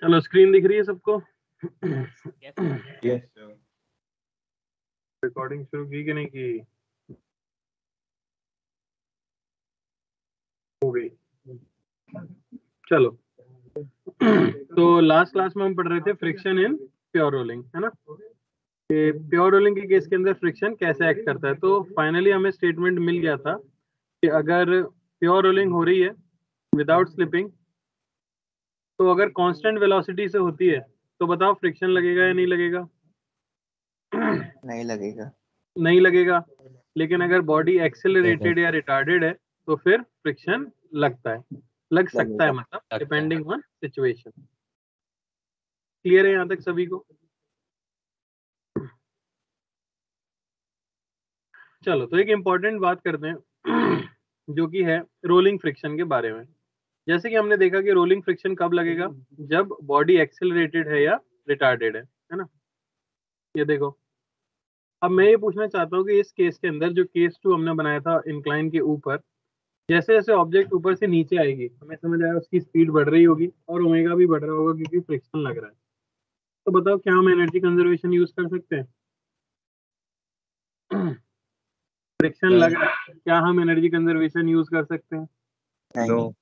चलो स्क्रीन दिख रही है सबको? Yes sir. रिकॉर्डिंग शुरू की कि नहीं की? हो गई। चलो तो लास्ट क्लास में हम पढ़ रहे थे फ्रिक्शन इन प्योर रोलिंग, है ना? कि प्योर रोलिंग के केस के अंदर फ्रिक्शन कैसे एक्ट करता है। तो फाइनली हमें स्टेटमेंट मिल गया था कि अगर प्योर रोलिंग हो रही है विदाउट स्लिपिंग, तो अगर कांस्टेंट वेलोसिटी से होती है तो बताओ फ्रिक्शन लगेगा या नहीं लगेगा? नहीं लगेगा। नहीं लगेगा। लेकिन अगर बॉडी एक्सेलरेटेड या रिटार्डेड है तो फिर फ्रिक्शन लगता है, लग सकता है, मतलब डिपेंडिंग ऑन सिचुएशन। क्लियर है यहाँ तक सभी को? चलो तो एक इंपॉर्टेंट बात करते हैं जो कि है रोलिंग फ्रिक्शन के बारे में। जैसे कि हमने देखा कि रोलिंग फ्रिक्शन कब लगेगा, जब बॉडी एक्सेलरेटेड है या रिटार्डेड है ना? ये देखो, अब मैं ये पूछना चाहता हूँ कि इस केस के अंदर जो केस 2 हमने बनाया था इंक्लाइन के ऊपर, जैसे जैसे ऑब्जेक्ट ऊपर से नीचे आएगी हमें समझ आया उसकी स्पीड बढ़ रही होगी और ओमेगा भी बढ़ रहा होगा क्योंकि फ्रिक्शन लग रहा है। तो बताओ क्या हम एनर्जी कंजर्वेशन यूज कर सकते हैं? फ्रिक्शन लग रहा है, क्या हम एनर्जी कंजर्वेशन यूज कर सकते हैं? नो तो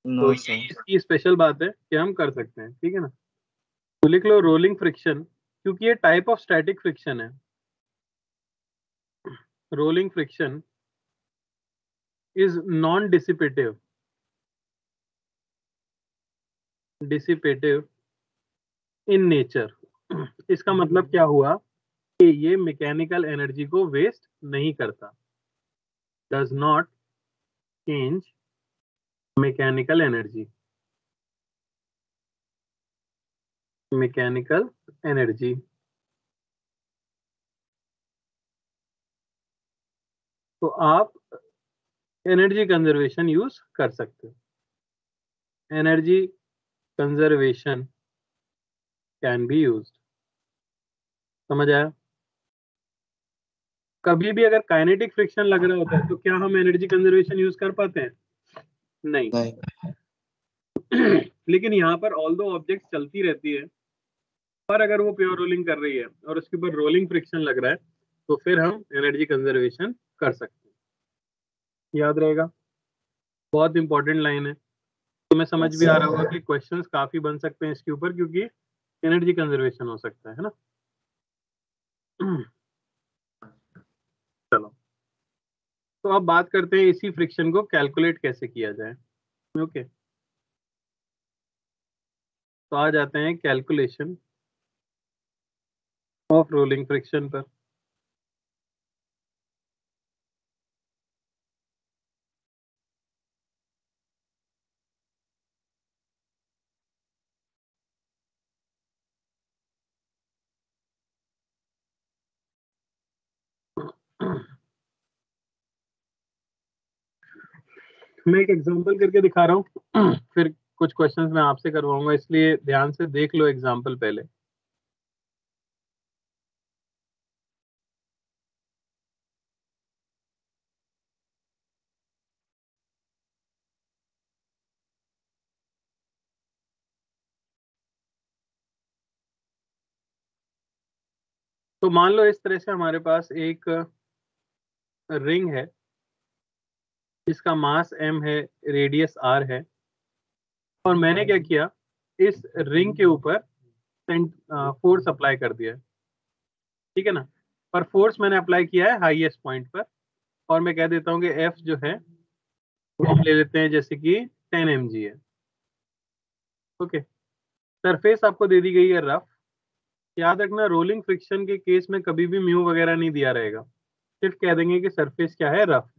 नो ये सर। इसकी स्पेशल बात है कि हम कर सकते हैं, ठीक है ना? तो लिख लो रोलिंग फ्रिक्शन, क्योंकि ये टाइप ऑफ स्टैटिक फ्रिक्शन है। Rolling friction is non dissipative, dissipative in nature. इसका मतलब क्या हुआ कि ये मैकेनिकल एनर्जी को वेस्ट नहीं करता, does not change mechanical energy, mechanical energy. तो आप एनर्जी कंजर्वेशन यूज कर सकते हो, energy conservation can be used. समझ आया? कभी भी अगर काइनेटिक फ्रिक्शन लग रहा होता है तो क्या हम एनर्जी कंजर्वेशन यूज कर पाते हैं? नहीं। लेकिन यहाँ पर ऑल दो ऑब्जेक्ट चलती रहती है, पर अगर वो प्योर रोलिंग कर रही है और उसके ऊपर रोलिंग फ्रिक्शन लग रहा है तो फिर हम एनर्जी कंजर्वेशन कर सकते हैं। याद रहेगा, बहुत इंपॉर्टेंट लाइन है। तुम्हें समझ भी आ रहा होगा कि क्वेश्चंस काफी बन सकते हैं इसके ऊपर, क्योंकि एनर्जी कंजर्वेशन हो सकता है ना? चलो तो अब बात करते हैं इसी फ्रिक्शन को कैलकुलेट कैसे किया जाए। ओके, तो आ जाते हैं कैलकुलेशन ऑफ रोलिंग फ्रिक्शन पर। मैं एक एग्जांपल करके दिखा रहा हूँ फिर कुछ क्वेश्चंस मैं आपसे करवाऊंगा, इसलिए ध्यान से देख लो एग्जांपल पहले। तो मान लो इस तरह से हमारे पास एक रिंग है जिसका मास m है, रेडियस r है, और मैंने क्या किया, इस रिंग के ऊपर फोर्स अप्लाई कर दिया है, ठीक है ना? पर फोर्स मैंने अप्लाई किया है हाईएस्ट पॉइंट पर, और मैं कह देता हूँ कि F जो है वो हम ले लेते हैं जैसे कि 10 mg है। ओके, सरफेस आपको दे दी गई है रफ। याद रखना रोलिंग फ्रिक्शन के केस में कभी भी म्यू वगैरह नहीं दिया रहेगा, सिर्फ कह देंगे कि सरफेस क्या है, रफ।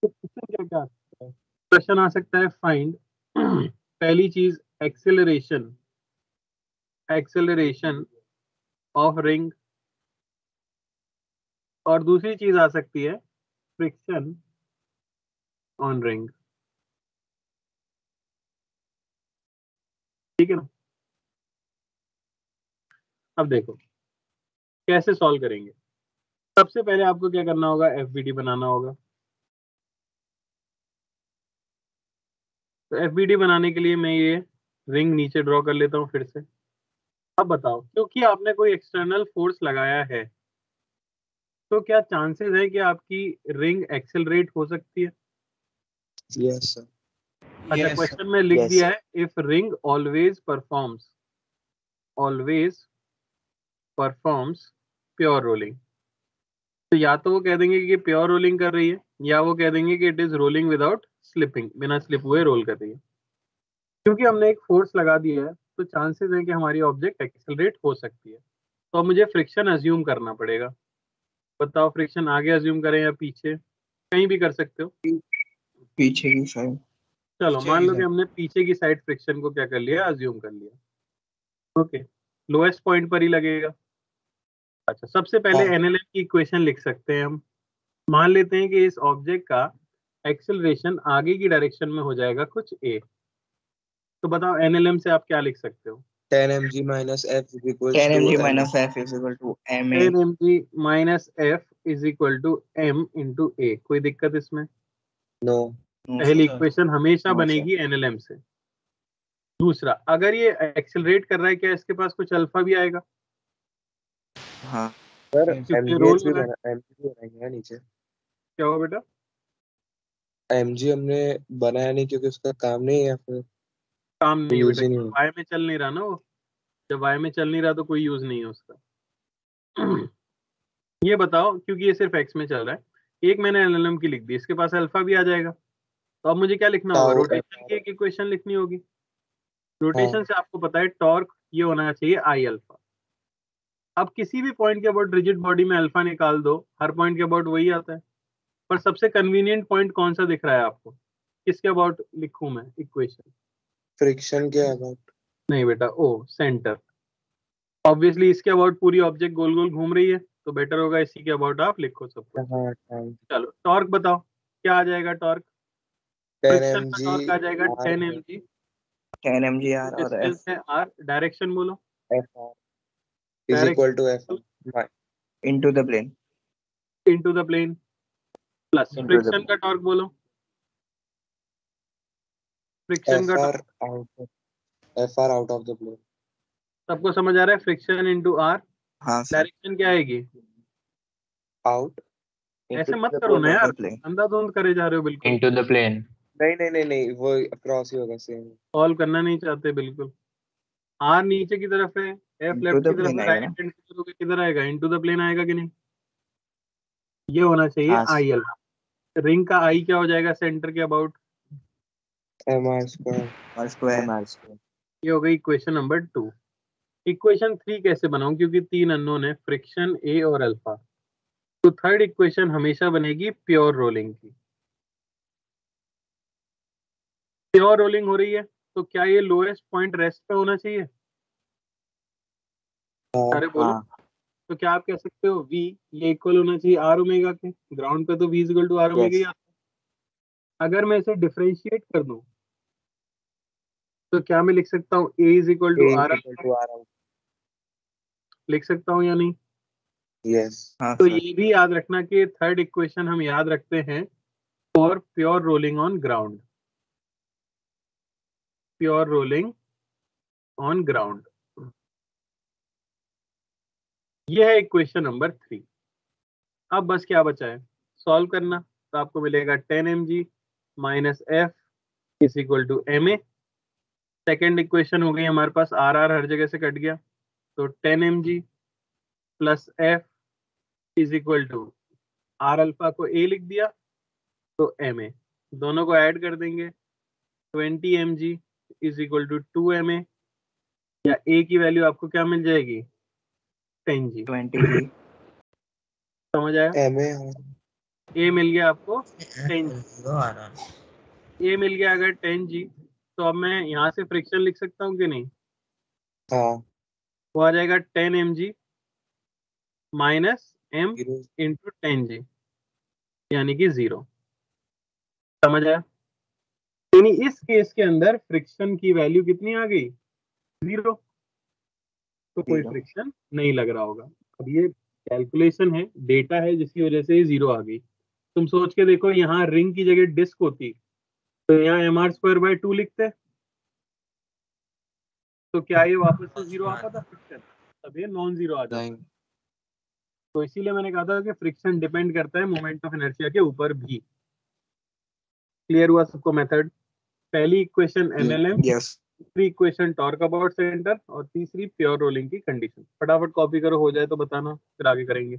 तो क्या क्या क्वेश्चन आ सकता है, फाइंड पहली चीज एक्सेलरेशन, एक्सेलरेशन ऑफ रिंग, और दूसरी चीज आ सकती है फ्रिक्शन ऑन रिंग, ठीक है ना? अब देखो कैसे सॉल्व करेंगे। सबसे पहले आपको क्या करना होगा, एफबीडी बनाना होगा। तो एफबीडी बनाने के लिए मैं ये रिंग नीचे ड्रॉ कर लेता हूँ फिर से। अब बताओ, क्योंकि आपने कोई एक्सटर्नल फोर्स लगाया है तो क्या चांसेस है कि आपकी रिंग एक्सेलरेट हो सकती है? Yes sir. अच्छा, क्वेश्चन में लिख दिया है if ring always performs pure rolling. तो या तो वो कह देंगे कि प्योर रोलिंग कर रही है, या वो कह देंगे कि it is rolling without slipping, बिना स्लिप हुए रोल कर रही है। क्योंकि हमने एक फोर्स लगा दिया है तो चांसेस है कि हमारी ऑब्जेक्ट एक्सेलरेट हो सकती है। तो अब मुझे फ्रिक्शन अज्यूम करना पड़ेगा। बताओ, फ्रिक्शन आगे अज्यूम करें या पीछे? कहीं भी कर सकते हो। पीछे की साइड। चलो मान लो कि हमने पीछे की साइड फ्रिक्शन को क्या कर लिया, अज्यूम कर लिया। ओके, लोएस्ट पॉइंट पर ही लगेगा। अच्छा, सबसे पहले एनएलएम की इक्वेशन लिख सकते हैं हम। मान लेते हैं कि इस ऑब्जेक्ट का एक्सेलरेशन आगे की डायरेक्शन में हो जाएगा कुछ ए। तो बताओ एनएलएम से आप क्या लिख सकते हो? 10 mg minus f is equals 10 to mg ma. minus f is equal to ma 10 mg minus F is equal to M into A. कोई दिक्कत इसमें? No. पहली इक्वेशन हमेशा No, बनेगी एनएलएम से। दूसरा, अगर ये एक्सेलरेट कर रहा है, क्या इसके पास कुछ अल्फा भी आएगा? हाँ सर क्योंकि रोल mgh भी हो रहा है। बना mg भी बनाएंगे ना नीचे। क्या हुआ बेटा? mg हमने बनाया नहीं क्योंकि उसका काम नहीं है या फिर काम नहीं यूज बेटा, ही नहीं है। वाई में चल नहीं रहा ना वो। जब वाई में चल नहीं रहा तो कोई यूज नहीं है उसका। ये बताओ, क्योंकि ये सिर्फ एक्स में चल रहा है, एक मैंने एलएलएम की लिख दी, इसके पास अल्फा भी आ जाएगा। तो अब मुझे क्या लिखना होगा? टाउ रोटेशन की एक इक्वेशन लिखनी होगी। रोटेशन हाँ से आपको पता है टॉर्क ये होना चाहिए आई अल्फा। अब किसी भी पॉइंट के अबाउट रिजिड बॉडी में अल्फा निकाल दो, हर पॉइंट के अबाउट वही आता है। पर सबसे कन्वीनियंट पॉइंट कौन सा दिख रहा है आपको? किसके अबाउट लिखूं मैं इक्वेशन? फ्रिक्शन के अबाउट। नहीं बेटा, ओ सेंटर। ऑब्वियसली इसके अबाउट पूरी ऑब्जेक्ट गोल गोल घूम रही है, तो बेटर होगा इसी के अबाउट आप लिखो सब कुछ। हाँ टाइम चलो टॉर्क बताओ, क्या आ जाएगा टॉर्क? 10 फ्रिक्शन का mg टॉर्क आ जाएगा r 10 mg। 10 mg r और डिस्टेंस f है r, डायरेक्शन बोलो। fr is equal to f direction into the plane into the plane plus into the friction का टॉर्क बोलो। फ्रिक्शन का fr torque out of the plane। सबको समझ आ रहा है? फ्रिक्शन इनटू r, हाँ सर डायरेक्शन क्या आएगी? आउट ऐसे into मत the करो ना plane of यार, the plane अंधाधुंध करे जा रहे हो बिल्कुल। into the plane। नहीं नहीं नहीं नहीं वो क्रॉस ही होगा सेम। सॉल्व करना नहीं चाहते बिल्कुल। r नीचे की तरफ है, f into लेफ्ट the की तरफ plane है, आएगा राइट ना हैंड की तरफ किधर आएगा? इनटू द प्लेन आएगा कि नहीं? ये होना चाहिए हाँ आई एल। रिंग का आई क्या हो जाएगा सेंटर के अबाउट? mr square और स्क्वायर mr square। ये हो गई इक्वेशन नंबर 2। इक्वेशन 3 कैसे बनाऊं? क्योंकि 3 अननोन है, फ्रिक्शन ए और अल्फा। तो थर्ड इक्वेशन हमेशा बनेगी प्योर रोलिंग की। प्योर रोलिंग हो रही है तो क्या ये लोएस्ट पॉइंट रेस्ट पे होना चाहिए? अरे बोलो। हाँ तो क्या आप कह सकते हो v ये इक्वल होना चाहिए आर ओमेगा के? ग्राउंड पे तो v equal to are omega ही आता है। अगर मैं इसे डिफरेंशिएट कर दूं तो क्या मैं लिख सकता हूँ a is equal to a R? is equal to r out। लिख सकता हूँ या नहीं? yes हाँ तो सर ये भी याद रखना कि थर्ड इक्वेशन हम याद रखते हैं for pure rolling on ground. Pure rolling on ground, ये है इक्वेशन नंबर 3। अब बस क्या बचा है? सॉल्व करना। तो आपको मिलेगा 10 mg minus F is equal to M A. Second equation हो गई हमारे पास, आर आर हर जगह से कट गया, तो 10 mg plus F is equal to are alpha को ए लिख दिया तो एम ए, दोनों को ऐड कर देंगे 20 mg is equal to 2 M A, या ए की वैल्यू आपको क्या मिल जाएगी? 10 जी। 20 जी समझ आया? ma ए मिल गया आपको 10 जी। ए मिल गया अगर 10 जी, तो अब मैं यहाँ से फ्रिक्शन लिख सकता हूँ कि नहीं? हाँ वो आ जाएगा 10 mg माइनस एम 0 इंटू 10 जी, यानी कि 0। समझ आया? यानी इस केस के अंदर फ्रिक्शन की वैल्यू कितनी आ गई? 0। तो कोई 0 फ्रिक्शन नहीं लग रहा होगा। अब ये कैलकुलेशन है, डेटा है, जिसकी वजह से 0 आ गई। तुम सोच के देखो, यहाँ रिंग की जगह डिस्क होती तो यहाँ mr² बाय 2 लिखते, तो क्या ये वापस से जीरो आता था फ्रिक्शन? तब ये नॉन जीरो आ जाता नहीं। है। तो इसीलिए मैंने कहा था कि फ्रिक्शन डिपेंड करता है मोमेंट ऑफ इनर्शिया के ऊपर भी। क्लियर हुआ सबको मेथड? पहली इक्वेशन एमएलएम, यस दूसरी इक्वेशन टॉर्क अबाउट सेंटर, और तीसरी प्योर रोलिंग की कंडीशन। फटाफट कॉपी करो, हो जाए तो बताना, फिर आगे करेंगे।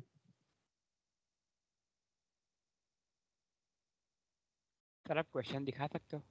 सर आप क्वेश्चन दिखा सकते हो?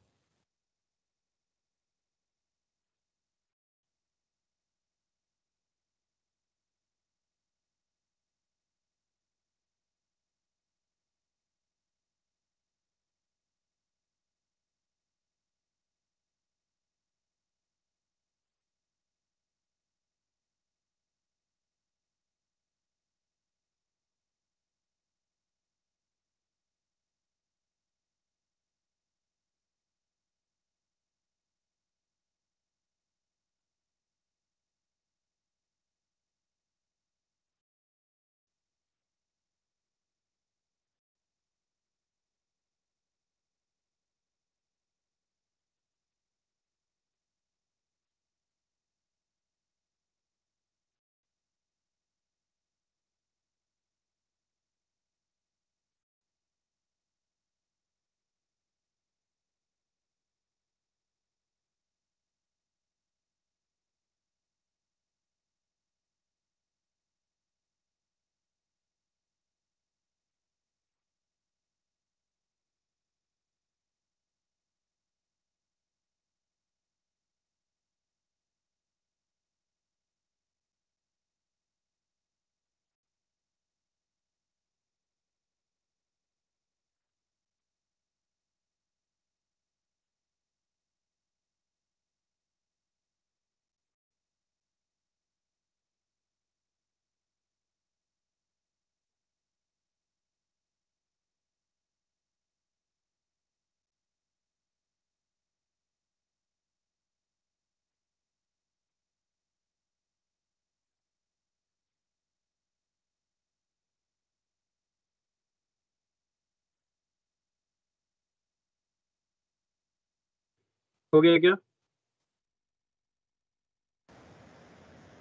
हो गया क्या?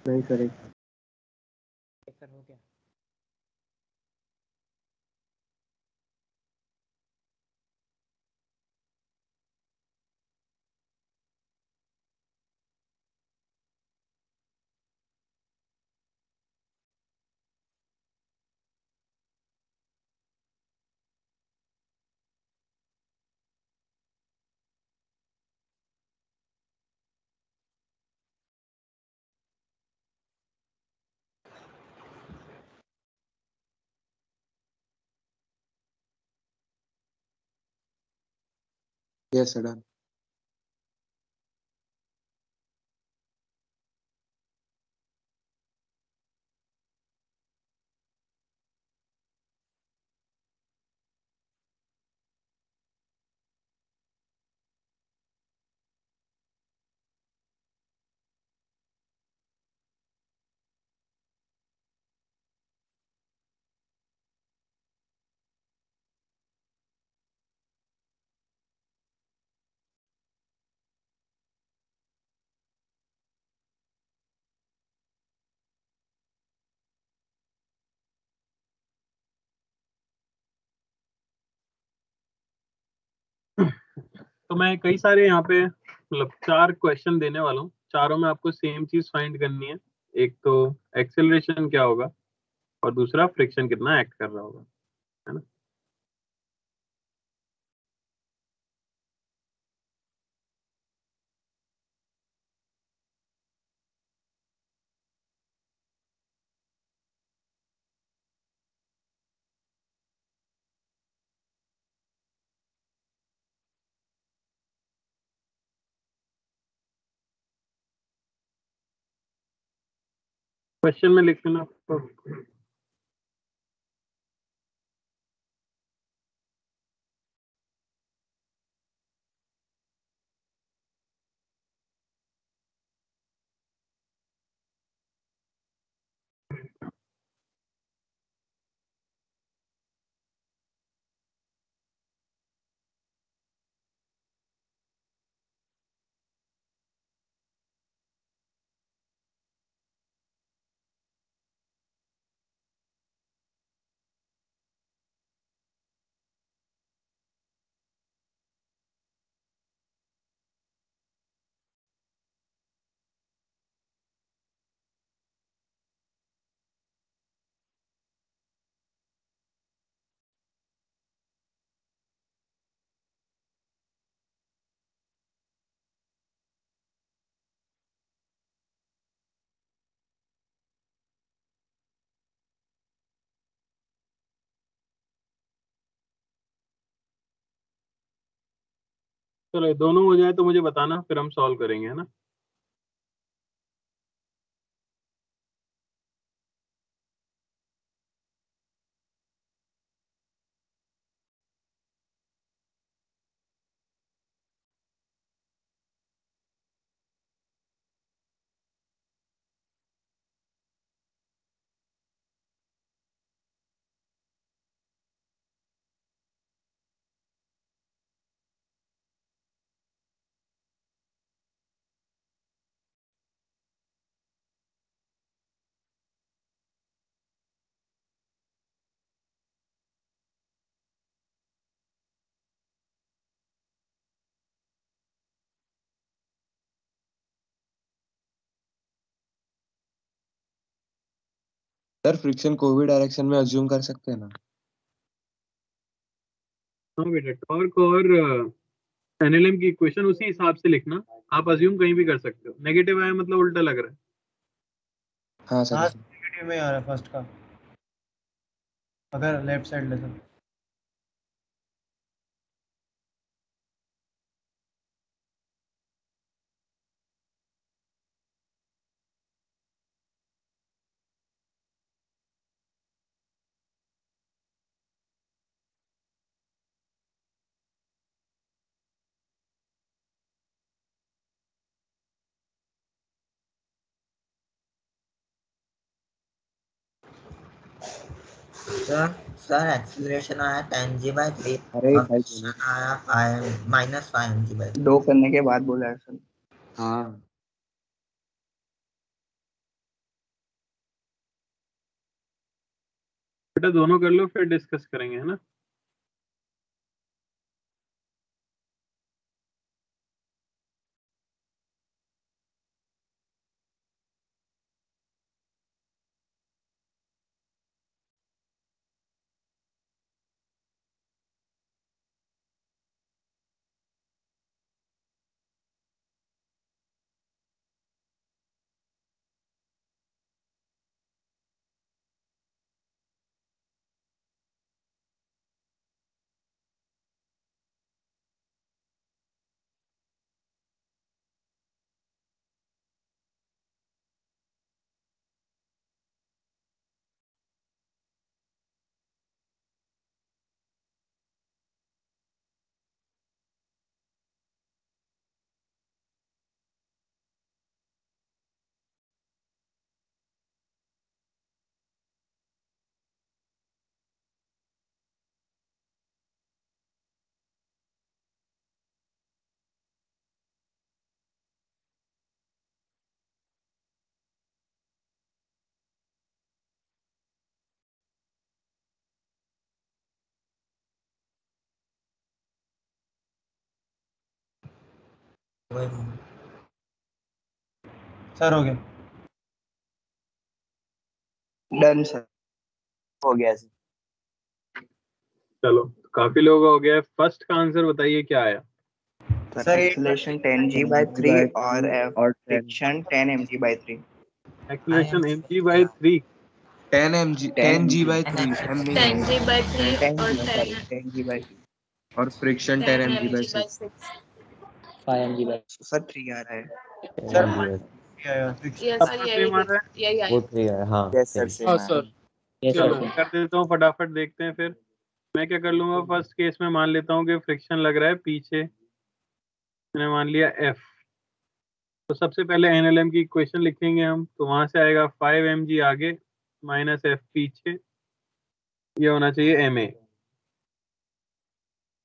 नहीं सर सर हो गया। Yes sir done. तो मैं कई सारे यहाँ पे मतलब 4 क्वेश्चन देने वाला हूँ, चारों में आपको सेम चीज फाइंड करनी है। एक तो एक्सेलरेशन क्या होगा, और दूसरा फ्रिक्शन कितना एक्ट कर रहा होगा, है ना। क्वेश्चन में लिख लेना। चलो ये दोनों हो जाए तो मुझे बताना, फिर हम सॉल्व करेंगे, है ना। सर फ्रिक्शन को भी डायरेक्शन में अज्यूम कर सकते हैं ना। हाँ बेटा, टॉर्क और एनएलएम की इक्वेशन उसी हिसाब से लिखना। आप अज्यूम कहीं भी कर सकते हो। नेगेटिव आया मतलब उल्टा लग रहा है। हाँ सर। हाँ नेगेटिव में आ रहा है फर्स्ट का, अगर लेफ्ट साइड ले तो। सर एक्सीलरेशन आया 10g/3 अरे और भाई फ्रिक्शन आया 5 दो करने के बाद बोला है सर। हाँ बेटा दोनों कर लो, फिर डिस्कस करेंगे, है ना। सर हो गया। डन सर, हो गया सर। चलो काफी लोग हो गया। फर्स्ट का आंसर बताइए क्या आया। सर एक्सीलरेशन 10g/3 और friction 10 mg/3। Acceleration mg/3। 10g/3 m नहीं है। 10g/3 और 10 10g/3 और फ्रिक्शन 10 mg/6। 5 mg/3 सर 3 आ रहा है। सर यस सर सबका यही सेम आ रहा है। यही वो आया। 3 है। हाँ यस सर सही। सेम हाँ आ रहा सर। है। यस चलो सर। मैं कर देता हूँ फटाफट, देखते हैं फिर। मैं क्या कर लूंगा, फर्स्ट केस में मान लेता हूँ कि फ्रिक्शन लग रहा है पीछे। मैंने मान लिया एफ। तो सबसे पहले एनएलएम की इक्वेशन लिखेंगे हम, तो वहां से आएगा 5 mg आगे माइनस एफ पीछे, ये होना चाहिए एम ए।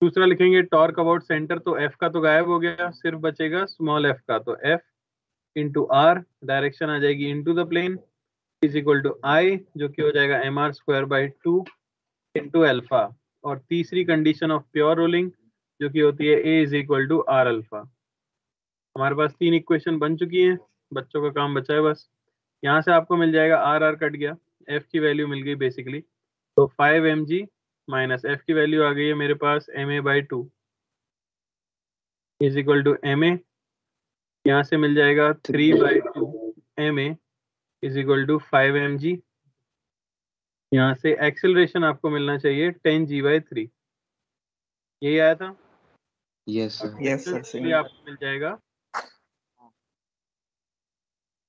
दूसरा लिखेंगे टॉर्क अबाउट सेंटर, तो एफ का तो गायब हो गया, सिर्फ बचेगा स्मॉल एफ का, तो एफ इंटू आर, डायरेक्शन आ जाएगी into the plane, is equal to I, जो कि हो जाएगा mr²/2 इंटू अल्फा। और तीसरी कंडीशन ऑफ प्योर रोलिंग जो कि होती है A is equal to are alpha. हमारे पास 3 इक्वेशन बन चुकी हैं, बच्चों का काम बचा है बस। यहाँ से आपको मिल जाएगा आर आर कट गया, एफ की वैल्यू मिल गई बेसिकली। तो 5 mg माइनस एफ की वैल्यू आ गई है मेरे पास ma/2 is equal to M A. यहाँ से मिल जाएगा 3/2 ma is equal to 5 mg। यहाँ से एक्सेलरेशन आपको मिलना चाहिए 10g/3। यही आया था। यस और सर। Yes, sir, फ्रिक्शन के same. लिए आपको मिल जाएगा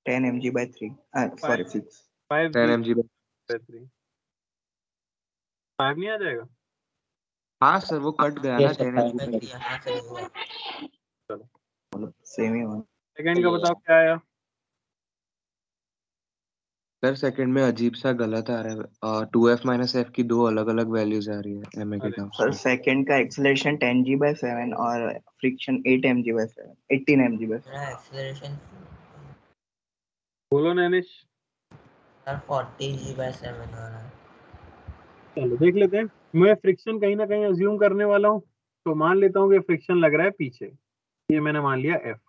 10 mg/3. Sorry, 6. 5 10 जी mg। 3 5 नहीं आ जाएगा। हाँ सर वो कट गया ना Yes, sir. 10 Five. mg। यहाँ से नहीं हुआ। Same ही हुआ. सेकंड का बताओ क्या आया। सर सेकंड में अजीब सा गलत आ रहा है, 2f माइनस एफ की दो अलग अलग वैल्यूज आ रही है एम ए के अरे टर्म्स Sir, में। second का acceleration 10g/7 और friction 8 mg/7. 18 mg/7. मेरा एक्सेलरेशन बोलो नैनिश। सर 40g/7 हो रहा है। चलो देख लेते हैं। मैं फ्रिक्शन कहीं ना कहीं अज्यूम करने वाला हूँ, तो मान लेता हूँ कि फ्रिक्शन लग रहा है पीछे। ये मैंने मान लिया एफ।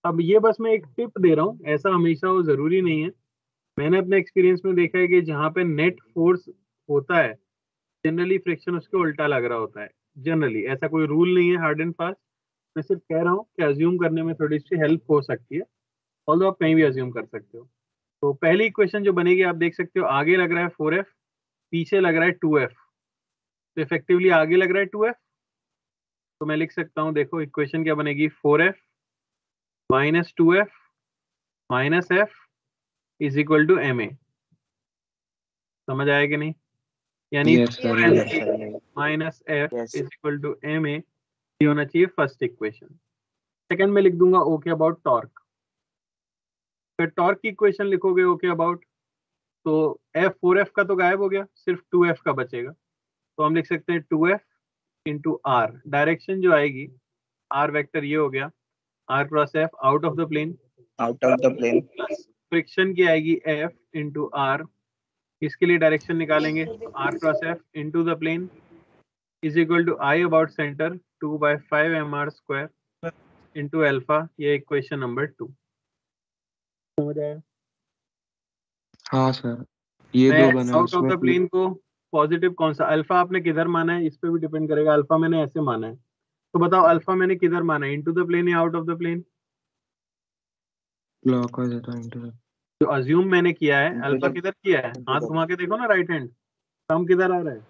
अब ये बस मैं एक टिप दे रहा हूँ, ऐसा हमेशा वो जरूरी नहीं है। मैंने अपने एक्सपीरियंस में देखा है कि जहाँ पे नेट फोर्स होता है जनरली फ्रिक्शन उसके उल्टा लग रहा होता है। जनरली ऐसा कोई रूल नहीं है हार्ड एंड फास्ट, मैं सिर्फ कह रहा हूँ कि अज्यूम करने में थोड़ी सी हेल्प हो सकती है, ऑल्दो आप कहीं भी अज्यूम कर सकते हो। तो पहली इक्वेशन जो बनेगी आप देख सकते हो, आगे लग रहा है 4f, पीछे लग रहा है 2f। तो इफेक्टिवली आगे लग रहा है 2f, तो मैं लिख सकता हूँ, देखो इक्वेशन क्या बनेगी, 4f minus 2f minus f is equal to ma। समझ आया कि नहीं? यानी yes sir yes. Minus F Yes. Is equal to ma, ये होना चाहिए फर्स्ट इक्वेशन। सेकंड में लिख दूंगा ओके अबाउट टॉर्क। फिर टॉर्क की इक्वेशन लिखोगे ओके अबाउट, तो एफ 4f का तो गायब हो गया, सिर्फ 2f का बचेगा। तो हम लिख सकते हैं 2f इंटू आर, डायरेक्शन जो आएगी आर वेक्टर ये हो गया, R cross F out of the plane, Out of the plane. Friction की आएगी एफ इंटू आर, इसके लिए डायरेक्शन निकालेंगे तो r cross f into the plane is equal to I about centre 2/5 mr square into alpha. ये equation number 2। समझ आया? हाँ सर ये मैं दो बना आउट ऑफ उसमें द प्लेन को पॉजिटिव कौन सा, अल्फा आपने किधर माना है इस पे भी डिपेंड करेगा। अल्फा मैंने ऐसे माना है, तो बताओ अल्फा मैंने किधर माना है, इनटू द प्लेन या out of the plane? Block हो जाता है। जो अज्यूम मैंने किया है, Into अल्फा the किधर किया है, हाथ घुमा के देखो ना राइट हैंड, कम किधर आ रहा है,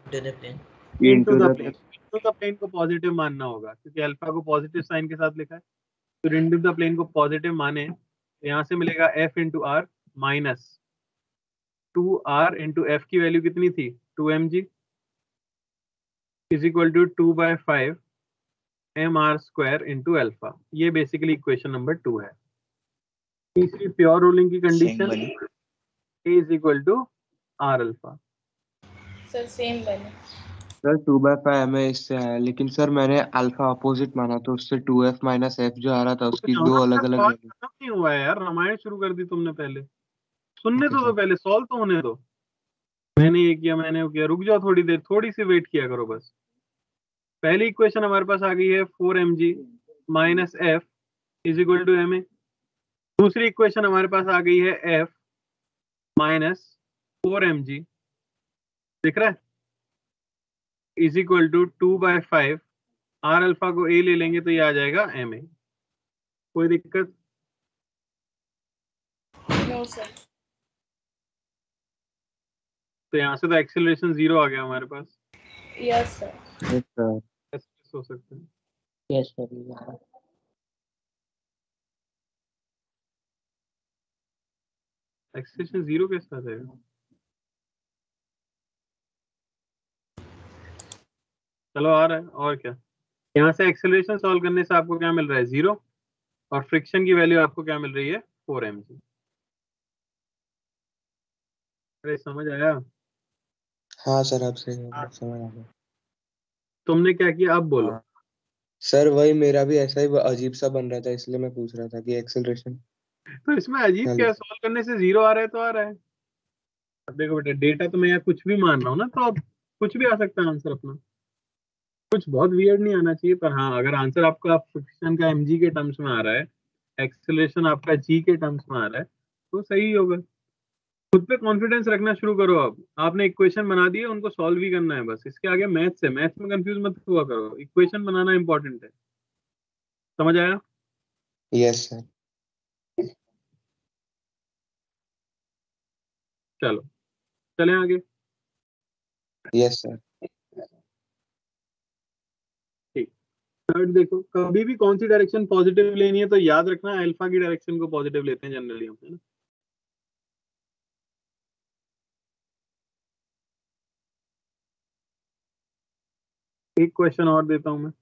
to the plane. Into into the the plane. Into the plane को पॉजिटिव मानना होगा क्योंकि अल्फा को पॉजिटिव साइन के साथ लिखा है। तो इनटू द प्लेन को पॉजिटिव माने तो यहाँ से मिलेगा f into r minus 2r into f की वैल्यू कितनी थी 2mg is equal to 2/5 mr square into alpha. ये बेसिकली इक्वेशन नंबर 2 है। तीसरी प्योर रूलिंग की same कंडीशन बनी. a is equal to are alpha. Sir same बने। Sir 2/5 में इससे आया, लेकिन सर मैंने अल्फा अपोजिट माना तो उससे 2f माइनस एफ जो आ रहा था उसकी दो अलग अलग सॉल्व वैल्यू। खत्म नहीं हुआ है यार, रामायण शुरू कर दी तुमने, पहले सुनने ओके तो सर। पहले सॉल्व तो होने दो। मैंने ये किया, मैंने वो किया, रुक जाओ थोड़ी देर, थोड़ी सी वेट किया करो बस। पहली इक्वेशन हमारे पास आ गई है 4mg minus F is equal to ma। दूसरी इक्वेशन हमारे पास आ गई है f माइनस 4mg, दिख रहा है, is equal to 2/5 r alpha को a ले लेंगे तो ये आ जाएगा ma। कोई दिक्कत? No sir. तो यहाँ से तो एक्सेलरेशन 0 आ गया हमारे पास। Yes sir. Yes sir. ऐसे हो सकते हैं। Yes, sir. Yeah. एक्सेलरेशन 0 के साथ आएगा। चलो आ रहा है, और क्या। यहाँ से एक्सेलरेशन सॉल्व करने से आपको क्या मिल रहा है 0, और फ्रिक्शन की वैल्यू आपको क्या मिल रही है 4mg। अरे समझ आया? हाँ सर अब सही समझ आ गया। तुमने क्या किया अब बोलो। सर वही मेरा भी ऐसा ही अजीब सा बन रहा था, इसलिए मैं पूछ रहा था कि एक्सेलरेशन। तो इसमें अजीब क्या है, सॉल्व करने से 0 आ रहा है तो आ रहा है। अब देखो बेटा, डेटा तो मैं यहाँ कुछ भी मान रहा हूँ ना, तो अब कुछ भी आ सकता है आंसर अपना, कुछ बहुत वियर्ड नहीं आना चाहिए। पर हाँ, अगर आंसर आपका फ्रिक्शन का mg के टर्म्स में आ रहा है, एक्सेलरेशन आपका g के टर्म्स में आ रहा है, तो सही होगा। खुद पे कॉन्फिडेंस रखना शुरू करो। अब आपने इक्वेशन बना दी है, उनको सॉल्व भी करना है बस। इसके आगे मैथ्स है, मैथ्स में कंफ्यूज मत हुआ करो, इक्वेशन बनाना इंपॉर्टेंट है। समझ आया? Yes sir. चलो चलें आगे। Yes sir. ठीक। थर्ड देखो, कभी भी कौन सी डायरेक्शन पॉजिटिव लेनी है तो याद रखना अल्फा की डायरेक्शन को पॉजिटिव लेते हैं जनरली हम, है ना। एक क्वेश्चन और देता हूं मैं।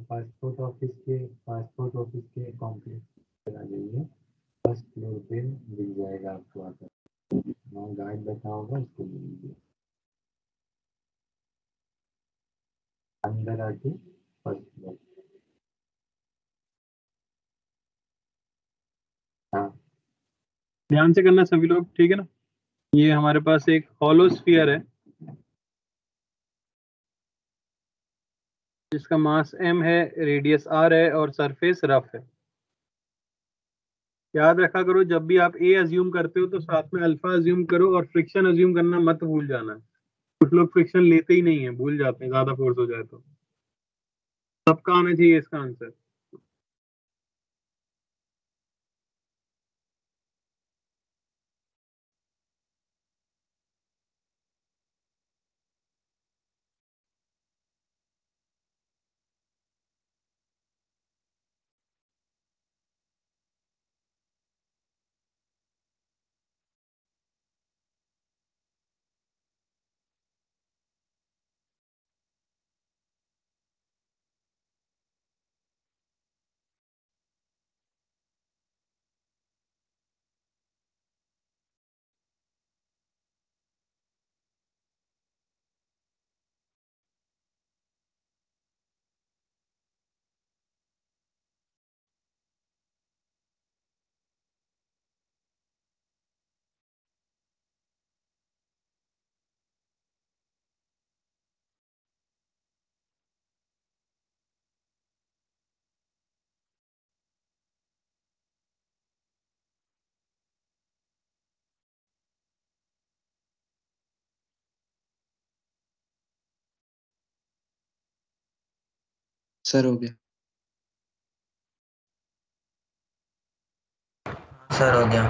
पासपोर्ट ऑफिस के कॉम्प्लेक्स चला जाइए, फर्स्ट फ्लोर पे दिख जाएगा आपको आकर, वहाँ गार्ड बैठा होगा, उसको ले लीजिए। अंदर आके फर्स्ट फ्लोर। हाँ, ध्यान से करना सभी लोग, ठीक है ना। ये हमारे पास एक हॉलो स्फीयर है जिसका मास m है, रेडियस r है और सरफेस रफ है। याद रखा करो जब भी आप a अज्यूम करते हो तो साथ में अल्फा अज्यूम करो, और फ्रिक्शन अज्यूम करना मत भूल जाना। कुछ लोग फ्रिक्शन लेते ही नहीं है, भूल जाते हैं ज्यादा फोर्स हो जाए तो। सबका आना चाहिए इसका आंसर। सर हो गया। सर हो गया।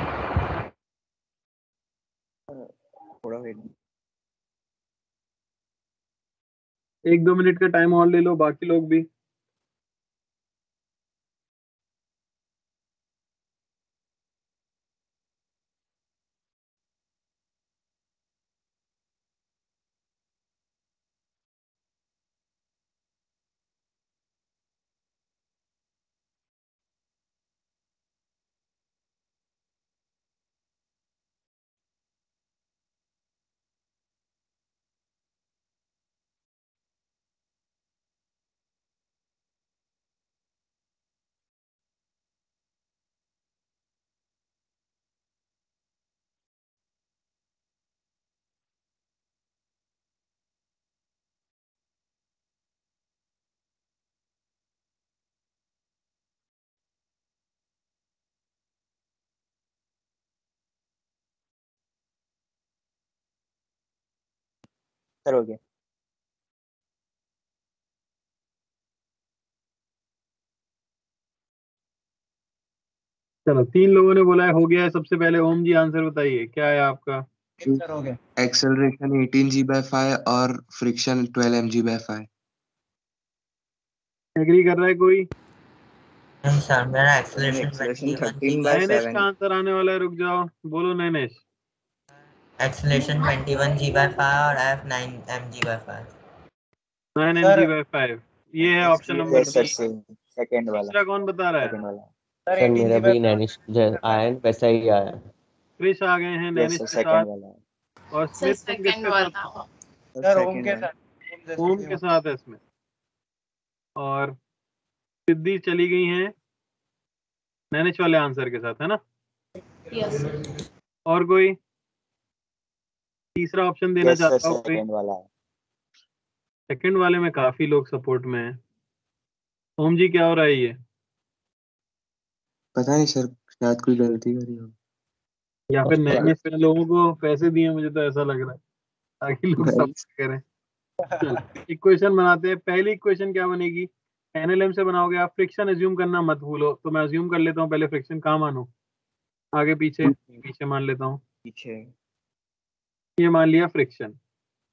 थोड़ा वेट। 1-2 मिनट का टाइम और ले लो, बाकी लोग भी। सर हो गया। चलो 3 लोगों ने बोला है हो गया है। सबसे पहले ओम जी आंसर बताइए, क्या है आपका। सर हो गया। एक्सेलरेशन 18g/5 और फ्रिक्शन 12 mg/5। एग्री कर रहा है कोई। नहीं सर, मेरा एक्सेलरेशन एक्सेलरेशन 21 नैनेश13/7। का आंसर आने वाला है, रुक जाओ, बोलो नैनेश। एक्सेलरेशन 21 g/5 और F 9 mg/5। 9 sir mg/5। ये है option number yes sir B. Same second वाला दूसरा कौन बता रहा है? सेकंड वाला सर सर 18 मेरा जी भी नैनिश आया है, वैसा ही आया है। क्रिश आ गए हैं यस नैनिश सर के सेकंड साथ, वाला और सर स्मिथ तुम सेकंड किसके साथ? वाला। सर ओम second के वाला। साथ ओम के साथ है स्मिथ, और सिद्धि चली गई हैं नैनिश वाले आंसर के साथ, है ना? Yes sir. और कोई तीसरा ऑप्शन देना यस सर चाहता हो कोई? सेकंड वाला है सेकंड वाले में काफी लोग सपोर्ट में हैं। ओम जी क्या हो रहा है ये? पता नहीं सर, शायद कोई गलती करी हो। या फिर नैनिश से लोगों को पैसे दिए, मुझे तो ऐसा लग रहा है, ताकि लोग सपोर्ट करें। चलो इक्वेशन बनाते हैं। पहली इक्वेशन क्या बनेगी? एनएलएम से बनाओगे आप। फ्रिक्शन अज्यूम करना मत भूलो, तो मैं अज्यूम कर लेता हूँ पहले फ्रिक्शन। कहाँ मानूं? आगे पीछे? पीछे मान लेता हूँ। पीछे। ये मान लिया फ्रिक्शन।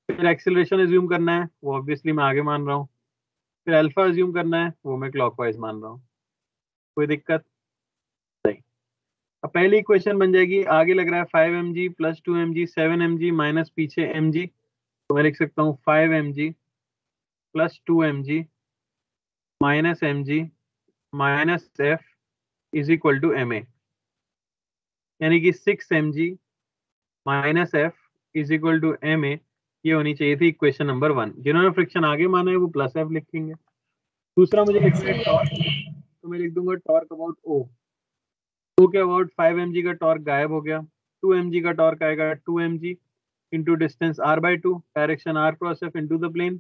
फिर एक्सेलरेशन अज्यूम करना है, वो ऑब्वियसली मैं आगे मान रहा हूँ। फिर अल्फा अज्यूम करना है, वो मैं क्लॉकवाइज मान रहा हूँ। कोई दिक्कत नहीं। अब पहली इक्वेशन बन जाएगी, आगे लग रहा है 5 mg plus 2 mg 7 mg minus पीछे mg, तो मैं लिख सकता हूँ 5 mg plus 2 mg minus mg minus f is equal to ma, यानी कि 6 mg minus f is equal to ma। ये होनी चाहिए थी इक्वेशन नंबर 1। जिन्होंने फ्रिक्शन आगे माना है वो प्लस f लिखेंगे। दूसरा मुझे लिखना है टॉर्क, तो मैं लिख दूंगा टॉर्क अबाउट O। O के अबाउट 5 mg का टॉर्क गायब हो गया। 2 mg का टॉर्क आएगा 2 mg into distance r/2, direction r cross f into the plane,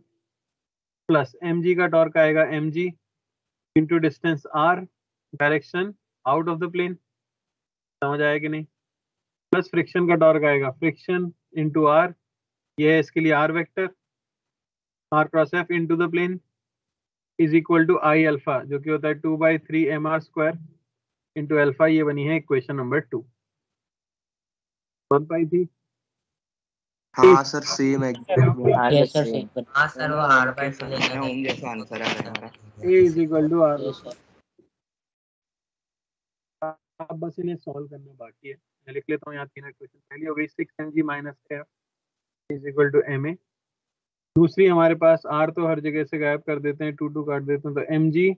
plus mg का टॉर्क आएगा mg into distance r, direction out of the plane. समझ आया कि नहीं? प्लस फ्रिक्शन का टॉर्क आएगा फ्रिक्शन इंटू r, ये है इसके लिए r vector, r cross f into the plane is equal to I alpha, जो कि होता है 2/3 mr स्क्वायर इंटू अल्फा। ये बनी है इक्वेशन नंबर 2। बन पाई थी? हाँ सर सेम है। Yes sir same. हाँ सर वो r/2 लेना ओम जैसा आंसर आ रहा है हमारा। a is equal to r। Yes sir. अब बस इन्हें सॉल्व करना बाकी है। मैं लिख लेता हूँ यहाँ तीन इक्वेशन। पहली हो गई 6 mg minus f is equal to ma। दूसरी हमारे पास r तो हर जगह से गायब कर देते हैं, 2 काट देते हैं, तो mg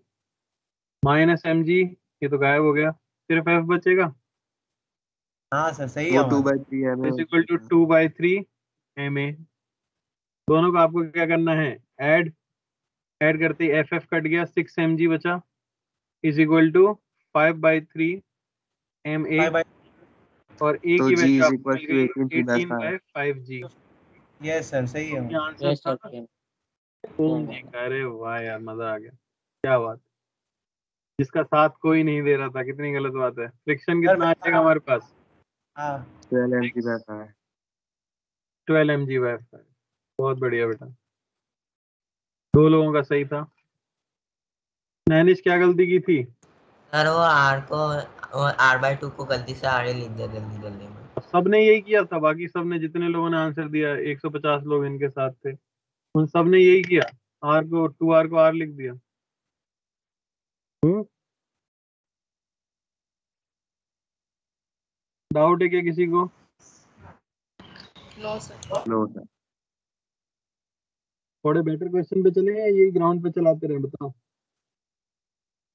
माइनस mg, ये तो गायब हो गया, सिर्फ f बचेगा। हाँ सर सही वो है 2/3 है इज इक्वल टू 2/3 ma। दोनों को आपको क्या करना है? ऐड करते ही एफ कट गया, 6 mg बचा इज इक्वल टू 5/3 ma, 5/, और a तो की G वैल्यू इज आपको इक्वल मिल टू गई 18/5। 18/5g। यस सर सही है। ये आंसर यस था सर सेम। ओम जी का। अरे वाह यार, मजा आ गया, क्या बात। जिसका साथ कोई नहीं दे रहा था, कितनी गलत बात है। फ्रिक्शन कितना आ जाएगा हमारे पास? हाँ 12 mg/5। 12 mg/5। बहुत बढ़िया बेटा, दो लोगों का सही था। नैनिश क्या गलती की थी? सर वो r/2 को गलती से r लिख दिया जल्दी जल्दी में। सबने यही किया था, बाकी सबने जितने लोगों ने आंसर दिया 150 लोग इनके साथ थे, उन सबने यही किया, r को 2r को r लिख दिया। डाउट है क्या किसी को? No sir. No sir. थोड़े बेटर क्वेश्चन पे चले या यही ग्राउंड पे चलाते रहे? बताओ।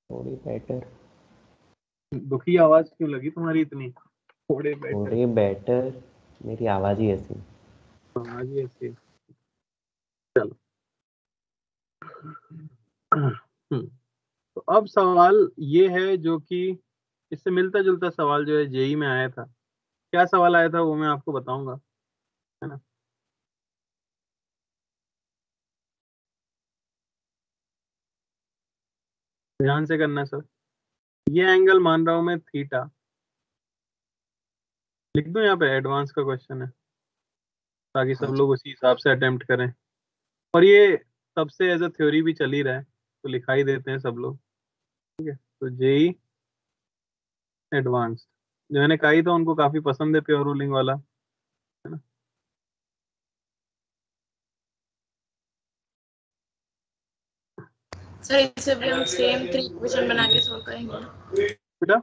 थोड़ी बेटर। दुखी आवाज क्यों लगी तुम्हारी इतनी? थोड़े बेटर, थोड़ी बेटर, मेरी आवाज ही ऐसी। आवाज ही ऐसी। चलो तो अब सवाल ये है जो कि इससे मिलता जुलता सवाल जो है जेई में आया था। क्या सवाल आया था वो मैं आपको बताऊंगा, है ना? ध्यान से करना सर। ये एंगल मान रहा हूं मैं थीटा, लिख दूं यहाँ पे, एडवांस का क्वेश्चन है ताकि सब लोग उसी हिसाब से अटेम्प्ट करें। और ये सबसे एज अ थ्योरी भी चल ही रहा है, तो लिखा ही देते हैं सब लोग, ठीक है? तो जेई एडवांस जो मैंने कहा ही था उनको काफी पसंद है प्योर रूलिंग वाला, है ना? सर इससे भी हम सेम 3 इक्वेशन बना के सॉल्व करेंगे। बेटा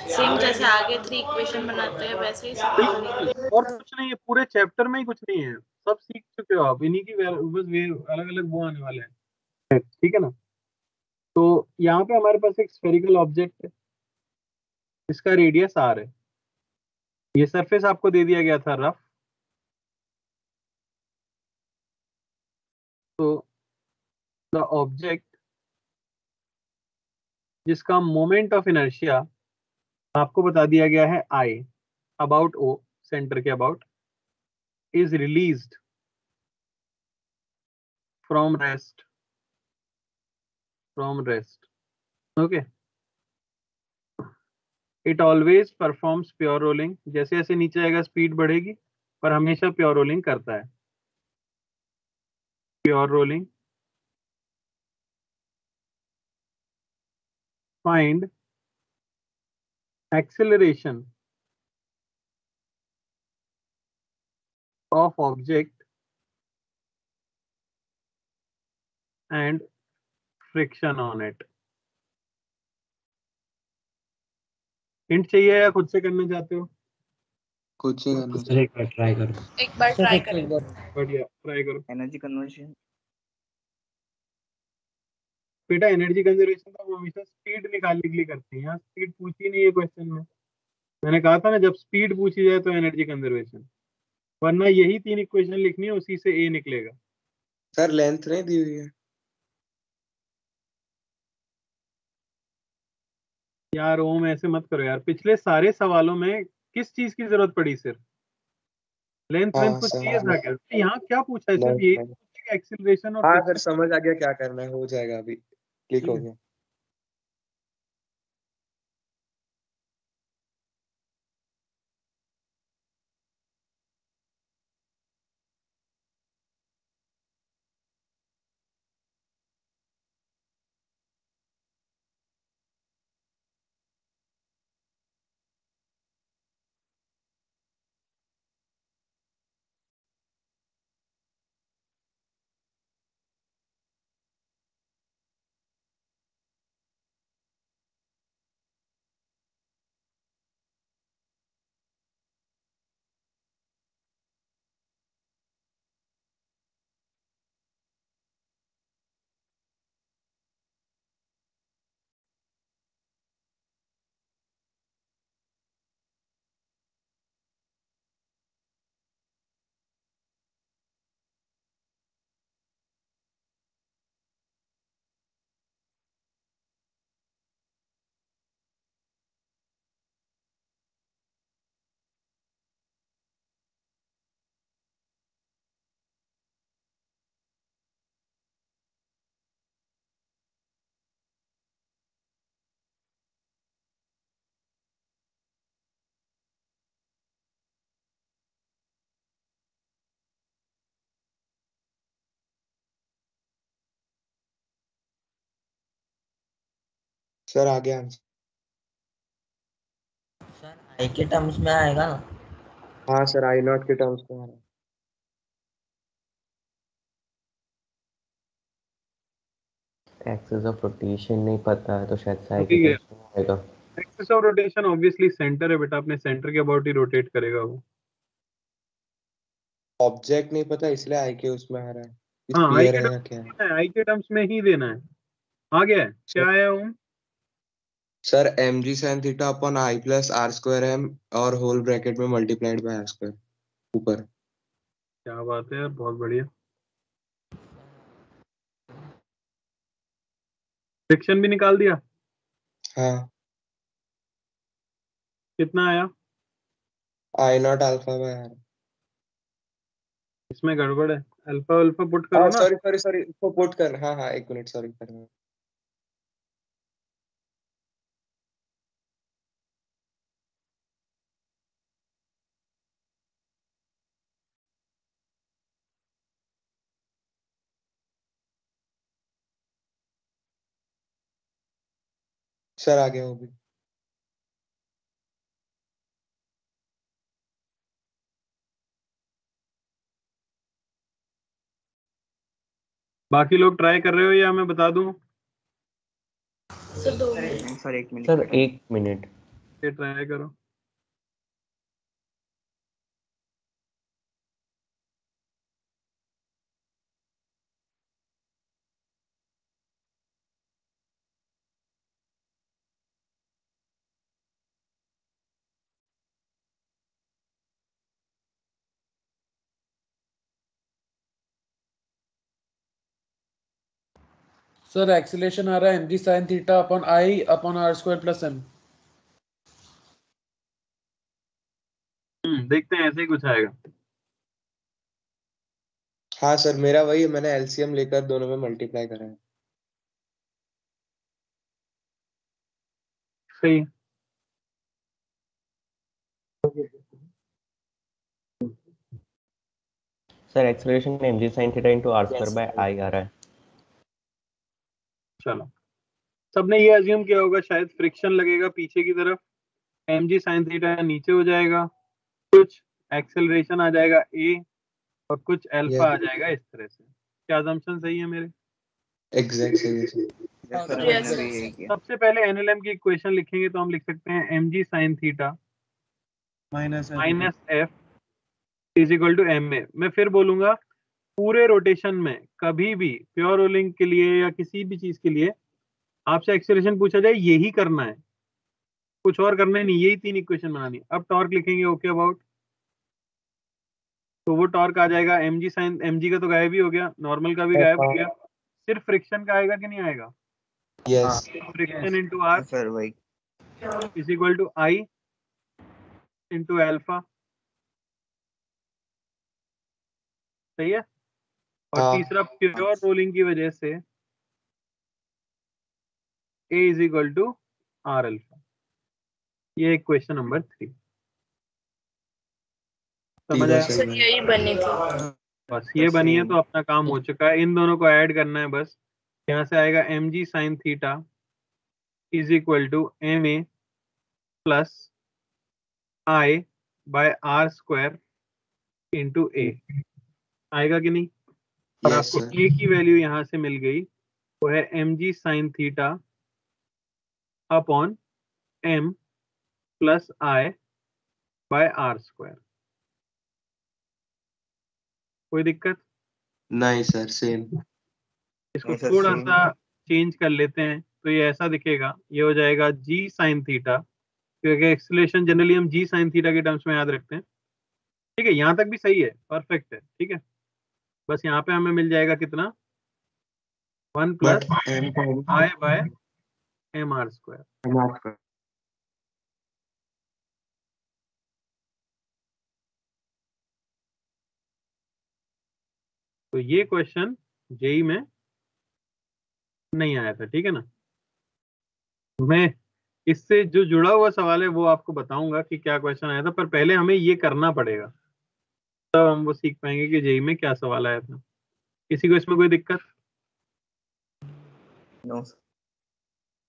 सेम जैसे आगे 3 इक्वेशन बनाते हैं वैसे ही सॉल्व करेंगे। और कुछ नहीं है, पूरे चैप्टर में ही कुछ नहीं है, सब सीख चुके हो आप। इन्हीं की बस वे अलग अलग वो आने वाले हैं। ठीक है ना। तो यहाँ पे हमारे पास एक स्फेरिकल ऑब्जेक्ट है, इसका रेडियस r है। ये सरफेस आपको दे दिया गया था रफ। तो द ऑब्जेक्ट जिसका मोमेंट ऑफ इनर्शिया आपको बता दिया गया है I, अबाउट O, सेंटर के about, is released from rest, okay. It always performs pure rolling, जैसे जैसे नीचे आएगा स्पीड बढ़ेगी, पर हमेशा प्योर रोलिंग करता है। Pure rolling, find acceleration of object and friction on it। Hint चाहिए या खुद से करना चाहते हो? कुछ ही करना सर एक बार ट्राई करो। एक बार ट्राई करें। बढ़िया, ट्राई करो एनर्जी कन्वर्जन। बेटा। एनर्जी कंजर्वेशन तो हम हमेशा स्पीड निकालने के लिए करते हैं, यहाँ स्पीड पूछी नहीं है क्वेश्चन में। मैंने कहा था ना, जब स्पीड पूछी जाए तो एनर्जी कंजर्वेशन, वरना यही 3 इक्वेशन लिखनी है, उसी से ए निकलेगा। सर लेंथ नहीं दी हुई है। यार ओम ऐसे मत करो यार, पिछले सारे सवालों में किस चीज की जरूरत पड़ी? सिर्फ लेंथ हाँ कुछ चाहिए समझ था में क्या? यहाँ क्या पूछा है? सिर्फ नहीं ये नहीं। एक्सीलरेशन और हाँ सर फ्रिक्शन। समझ आ गया क्या करना है, हो जाएगा अभी, क्लिक ठीक हो है। गया। सर आ गया आंसर। सर आई के टर्म्स में आएगा ना? हाँ सर आई नॉट के टर्म्स में आ रहा है। एक्सिस ऑफ रोटेशन नहीं पता है तो शायद से आई के ठीक है, टर्म्स में आएगा। Axis of rotation obviously centre है बेटा, अपने सेंटर के अबाउट ही रोटेट करेगा वो। ऑब्जेक्ट नहीं पता इसलिए आई के उसमें आ रहा है। हाँ, आई स्फीयर के है या टर्म्स क्या में है? देना है, आई के टर्म्स में ही देना है। आ गया है, क्या आया ओम? Sir M ji sine theta upon I plus R square M और होल ब्रैकेट में मल्टीप्लाइड बाय आर स्क्वायर ऊपर। क्या बात है यार, बहुत बढ़िया। फ्रिक्शन भी निकाल दिया? हाँ कितना आया? आई नॉट अल्फा बाय आर। इसमें गड़बड़ है, अल्फा अल्फा पुट करो हाँ ना। सॉरी सॉरी सॉरी, इसको पुट कर, हाँ हाँ एक मिनट, सॉरी करना। सर आ गया वो भी। बाकी लोग ट्राई कर रहे हो या मैं बता दूं? सर 2 सर एक मिनट। मिनट, सर एक मिनट। Sir 1 minute. ये ट्राई करो। सर एक्सीलरेशन आ रहा है mg sin थीटा अपॉन आई upon r square plus m। देखते हैं, ऐसे ही कुछ आएगा। हाँ सर, मेरा वही है, मैंने एलसीएम लेकर दोनों में मल्टीप्लाई करा है। सही। Sir acceleration mg sin theta into r square by I आ रहा है। चलो, सबने ये अज्यूम किया होगा शायद फ्रिक्शन लगेगा पीछे की तरफ, mg sin थीटा नीचे हो जाएगा, कुछ एक्सेलरेशन आ जाएगा a और कुछ अल्फा आ जाएगा इस तरह से। क्या अजम्पशन सही है मेरे? एग्जैक्ट सही है सर। Yes, sir, Yes, मैंने भी sir. यही किया। सबसे पहले एनएलएम की इक्वेशन लिखेंगे तो हम लिख सकते हैं mg sin theta minus minus F is equal to M a. मैं फिर बोलूंगा, पूरे रोटेशन में कभी भी प्योर रोलिंग के लिए या किसी भी चीज के लिए आपसे एक्सेलरेशन पूछा जाए, यही करना है, कुछ और करना ही नहीं, यही 3 इक्वेशन बनानी। अब टॉर्क लिखेंगे ओके अबाउट, तो वो टॉर्क आ जाएगा mg sin, mg का तो गायब ही हो गया, नॉर्मल का भी गायब हो गया, सिर्फ फ्रिक्शन का आएगा कि नहीं आएगा? Yes. Friction into r Yes, sir, वही। Is equal to I into alpha. सही है। और हाँ। तीसरा प्योर रोलिंग की वजह से a is equal to are alpha. ये क्वेश्चन नंबर 3 समझ आया? सर यही बनी थी। बस ये बनी है तो अपना काम हो चुका है। इन दोनों को ऐड करना है बस। यहाँ से आएगा mg sin theta is equal to M A plus I by are square into A. आएगा कि नहीं? और यस आपको सर। ए की वैल्यू यहाँ से मिल गई, वो है mg sin theta upon m plus I by are square. कोई दिक्कत? नहीं सर, सेम। इसको नहीं सर, थोड़ा same। सा चेंज कर लेते हैं तो ये ऐसा दिखेगा, ये हो जाएगा g sin थीटा, क्योंकि एक्सेलरेशन जनरली हम g sin थीटा के टर्म्स में याद रखते हैं। ठीक है, यहाँ तक भी सही है, परफेक्ट है। ठीक है, बस यहाँ पे हमें मिल जाएगा कितना, 1 but plus I by M R square. तो ये क्वेश्चन जेई में नहीं आया था। ठीक है ना? मैं इससे जो जुड़ा हुआ सवाल है वो आपको बताऊंगा कि क्या क्वेश्चन आया था, पर पहले हमें ये करना पड़ेगा, तब हम वो सीख पाएंगे कि जेई में क्या सवाल आया था। किसी को इसमें कोई दिक्कत? No, sir।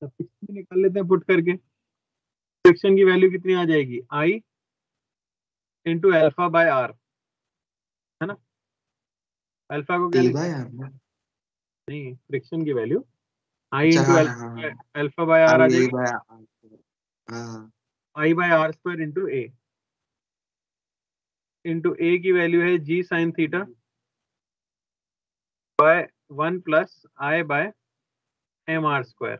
तो फ्रिक्शन निकाल लेते हैं पुट करके। फ्रिक्शन की वैल्यू कितनी आ जाएगी, आई इंटू अल्फा बाय आर, है ना? अल्फा को क्या टी लिखते बाय हैं? आर ना? नहीं, फ्रिक्शन की वैल्यू आई अच्छा, इंटू हाँ हाँ हाँ। अल्फा बाय आर आ आई जाएगी, बाय आर। हाँ। I by are square into A. Into A की वैल्यू है G sine theta by 1 plus I by M R square,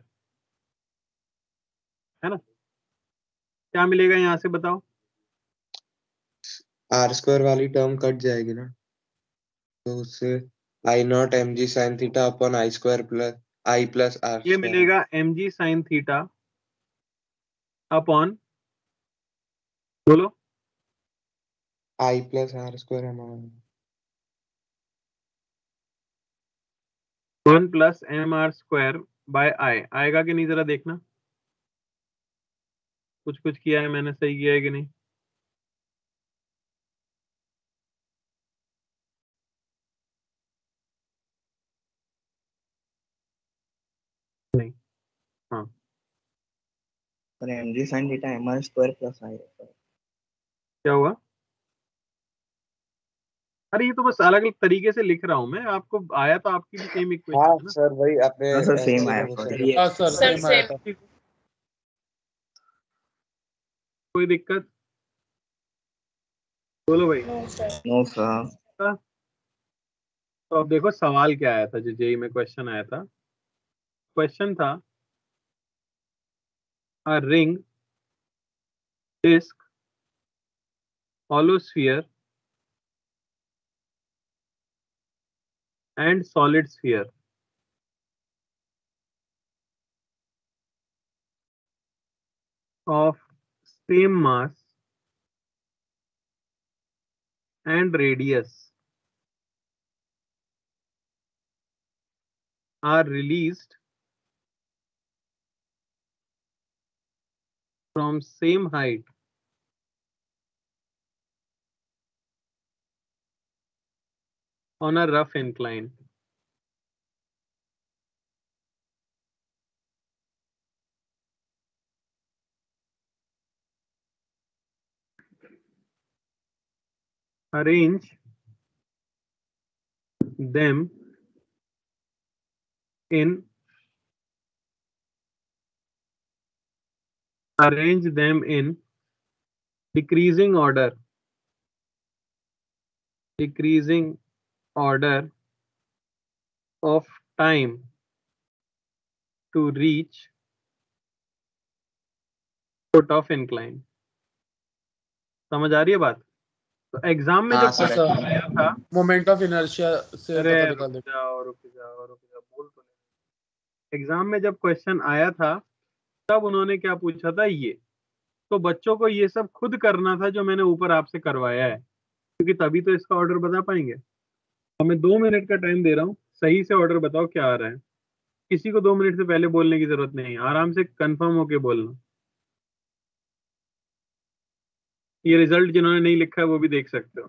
है ना? क्या मिलेगा यहाँ से बताओ? आर स्क्वायर वाली टर्म कट जाएगी ना, तो उससे आई not M ji sine theta upon I square plus I plus R ये स्क्वायर। मिलेगा mg साइन थीटा अपॉन, बोलो, आई प्लस आर स्क्वायर हमारा 1 plus M R square by I. आएगा कि नहीं जरा देखना, कुछ कुछ किया है मैंने, सही किया है कि नहीं? नहीं। हाँ, sir mg sin theta mr square plus I. क्या हुआ? अरे ये तो बस अलग अलग तरीके से लिख रहा हूँ मैं, आपको आया तो आपकी भी सेम इक्वेशन हाँ है ना? सर, वही अपने हाँ सर, सेम आया एस्टिमेशन सर। में। हाँ सर सर सेम आया था। कोई दिक्कत? बोलो भाई। No sir. No sir. तो अब देखो सवाल क्या आया था, जो जेई में क्वेश्चन आया था। क्वेश्चन था, a ring disc hollow sphere and solid sphere of same mass and radius are released from same height on a rough incline. Arrange them in decreasing order of time to reach foot of incline. समझ आ रही है बात? तो exam में जब sir question आया था, moment of inertia से अरे पता रुक निकाल दे। जाओ बोल तो नहीं। एग्जाम में जब क्वेश्चन आया था तब उन्होंने क्या पूछा था, ये तो बच्चों को ये सब खुद करना था जो मैंने ऊपर आपसे करवाया है, क्योंकि तभी तो इसका ऑर्डर बता पाएंगे। हमें 2 मिनट का टाइम दे रहा हूँ, सही से ऑर्डर बताओ क्या आ रहा है। किसी को 2 मिनट से पहले बोलने की जरूरत नहीं, आराम से कंफर्म होके बोलना। ये रिजल्ट जिन्होंने नहीं लिखा है वो भी देख सकते हो।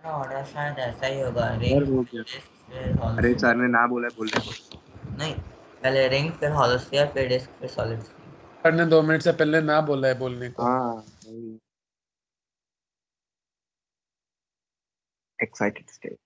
ऑर्डर शायद ऐसा ही होगा, सर रिंग वो क्या? फिर अरे सर ने ना बोला बोलने को। नहीं, पहले रिंग फिर हॉलोस्फीयर फिर डिस्क फिर सॉलिड। सर ने 2 मिनट से पहले ना बोला है बोलने को। हाँ एक्साइटेड स्टेट।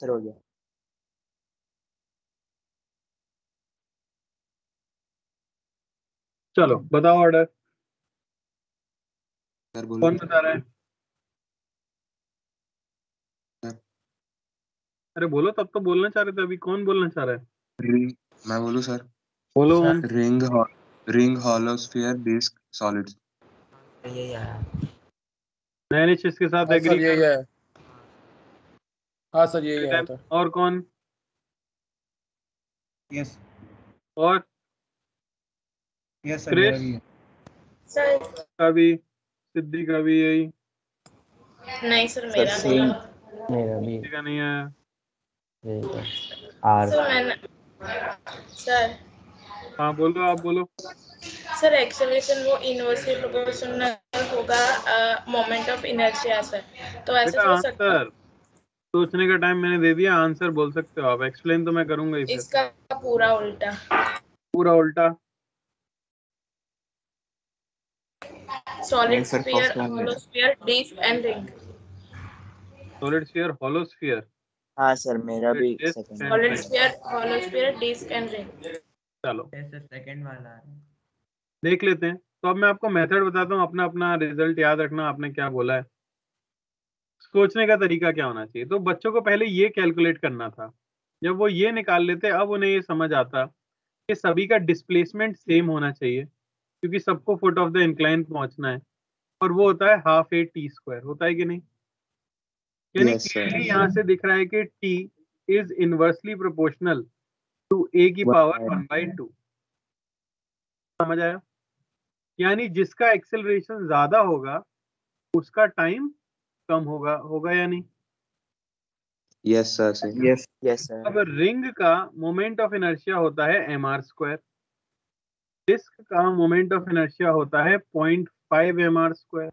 सर हो गया। चलो बताओ ऑर्डर, सर बोलो। कौन बता रहा है? सर अरे बोलो, तब तो बोलना चाह रहे थे, अभी कौन बोलना चाह रहा है? रिंग, मैं बोलूँ सर? बोलो। Ring hollow sphere disc solid. यही आया। मैंने इसके साथ हाँ एग्री सर यही है। हाँ सर यही आया था। और कौन? यस और यस सर मेरा भी है। सर का भी, सिद्धि का भी यही। नहीं सर, मेरा नहीं है। मेरा भी सिद्धि का नहीं आया। यही था। आर सर मैंने सर हाँ बोलो, आप बोलो। सर एक्सेलरेशन वो इनवर्सली प्रोपोर्शनल होगा मोमेंट ऑफ इनर्शिया सर, तो ऐसे बेटा सोच सकते हो। आंसर सोचने का टाइम मैंने दे दिया, आंसर बोल सकते हो आप, एक्सप्लेन तो मैं करूंगा इसे। इसका पूरा उल्टा। पूरा उल्टा? सॉलिड नहीं सर, स्फीयर, फर्स्ट वन है। Hollow sphere, disc and ring. Solid sphere, hollow sphere, हाँ सर मेरा भी disc second. And solid ring. Sphere, hollow sphere, disc and ring. चलो सेकंड वाला है। देख लेते हैं। तो अब मैं आपको मेथड बताता हूँ, अपना अपना रिजल्ट याद रखना आपने क्या बोला है। सोचने का तरीका क्या होना चाहिए, तो बच्चों को पहले ये कैलकुलेट करना था। जब वो ये निकाल लेते अब उन्हें ये समझ आता कि सभी का डिस्प्लेसमेंट सेम होना चाहिए, क्योंकि सबको फुट ऑफ द इंक्लाइन पहुंचना है, और वो होता है हाफ ए टी स्क्वायर, होता है कि नहीं। यानी Yes, sir. क्लियरली यहाँ से दिख रहा है कि T is inversely proportional to A की पावर 1/2। समझ आया? यानी जिसका एक्सेलरेशन ज्यादा होगा उसका टाइम कम होगा, होगा या नहीं। Yes, sir. Sir. Yes. Yes, sir. अब रिंग का मोमेंट ऑफ इनर्शिया होता है mr², डिस्क का मोमेंट ऑफ इनर्शिया होता है 0.5 mr²,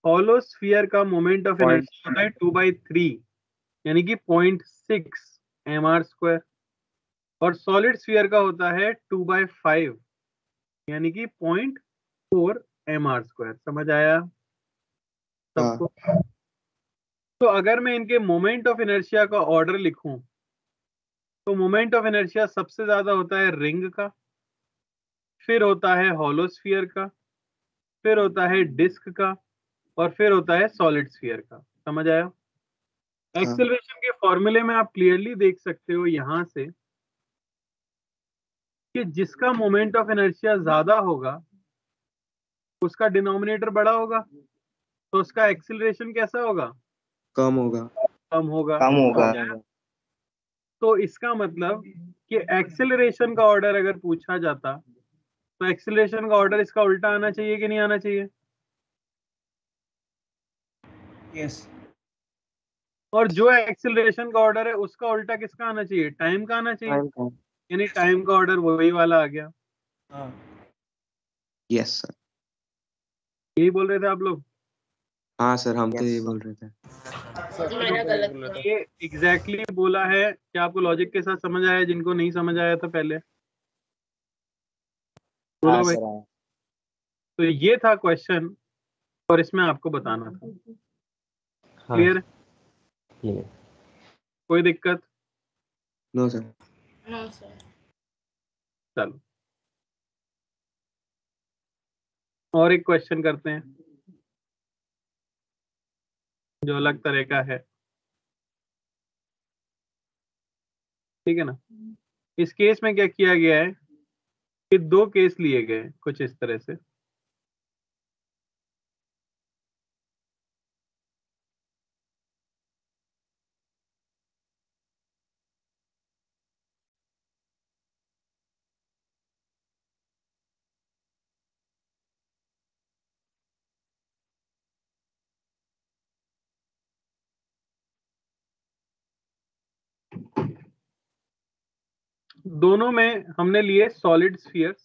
हॉलो स्फीयर का मोमेंट ऑफ इनर्शिया होता है 2/3 यानी कि 0.6 mr², और सॉलिड स्फीयर का होता है 2/5 यानी कि 0.4 mr²। समझ आया सबको? तो अगर मैं इनके मोमेंट ऑफ इनर्शिया का ऑर्डर लिखूं तो मोमेंट ऑफ इनर्शिया सबसे ज्यादा होता है रिंग का, फिर होता है हॉलो स्फीयर का, फिर होता है डिस्क का, और फिर होता है सॉलिड स्फीयर का। समझ आया? एक्सेलरेशन के फॉर्मूले में आप क्लियरली देख सकते हो यहां से कि जिसका मोमेंट ऑफ इनर्शिया ज्यादा होगा उसका डिनोमिनेटर बड़ा होगा, तो उसका एक्सेलरेशन कैसा होगा? कम होगा। कम होगा। कम होगा। तो इसका मतलब कि एक्सेलरेशन का ऑर्डर अगर पूछा जाता तो एक्सेलरेशन का ऑर्डर इसका उल्टा आना चाहिए कि नहीं आना चाहिए? Yes. और जो एक्सेलरेशन का ऑर्डर है उसका उल्टा किसका आना चाहिए? टाइम का आना चाहिए। Time का। यानी टाइम का ऑर्डर वही वाला आ गया। हाँ. Yes, sir. यही बोल रहे थे आप लोग? हाँ सर, हम तो ये बोल रहे थे। मेरा गलत ये एग्जैक्टली बोला है। क्या आपको लॉजिक के साथ समझ आया? जिनको नहीं समझ आया था पहले बोलो भाई। तो ये था क्वेश्चन और इसमें आपको बताना था। हाँ क्लियर? clear. कोई दिक्कत? No sir. No sir. चलो और एक क्वेश्चन करते हैं जो अलग तरह का है। ठीक है ना? इस केस में क्या किया गया है कि दो केस लिए गए कुछ इस तरह से। दोनों में हमने लिए सॉलिड स्फीयर्स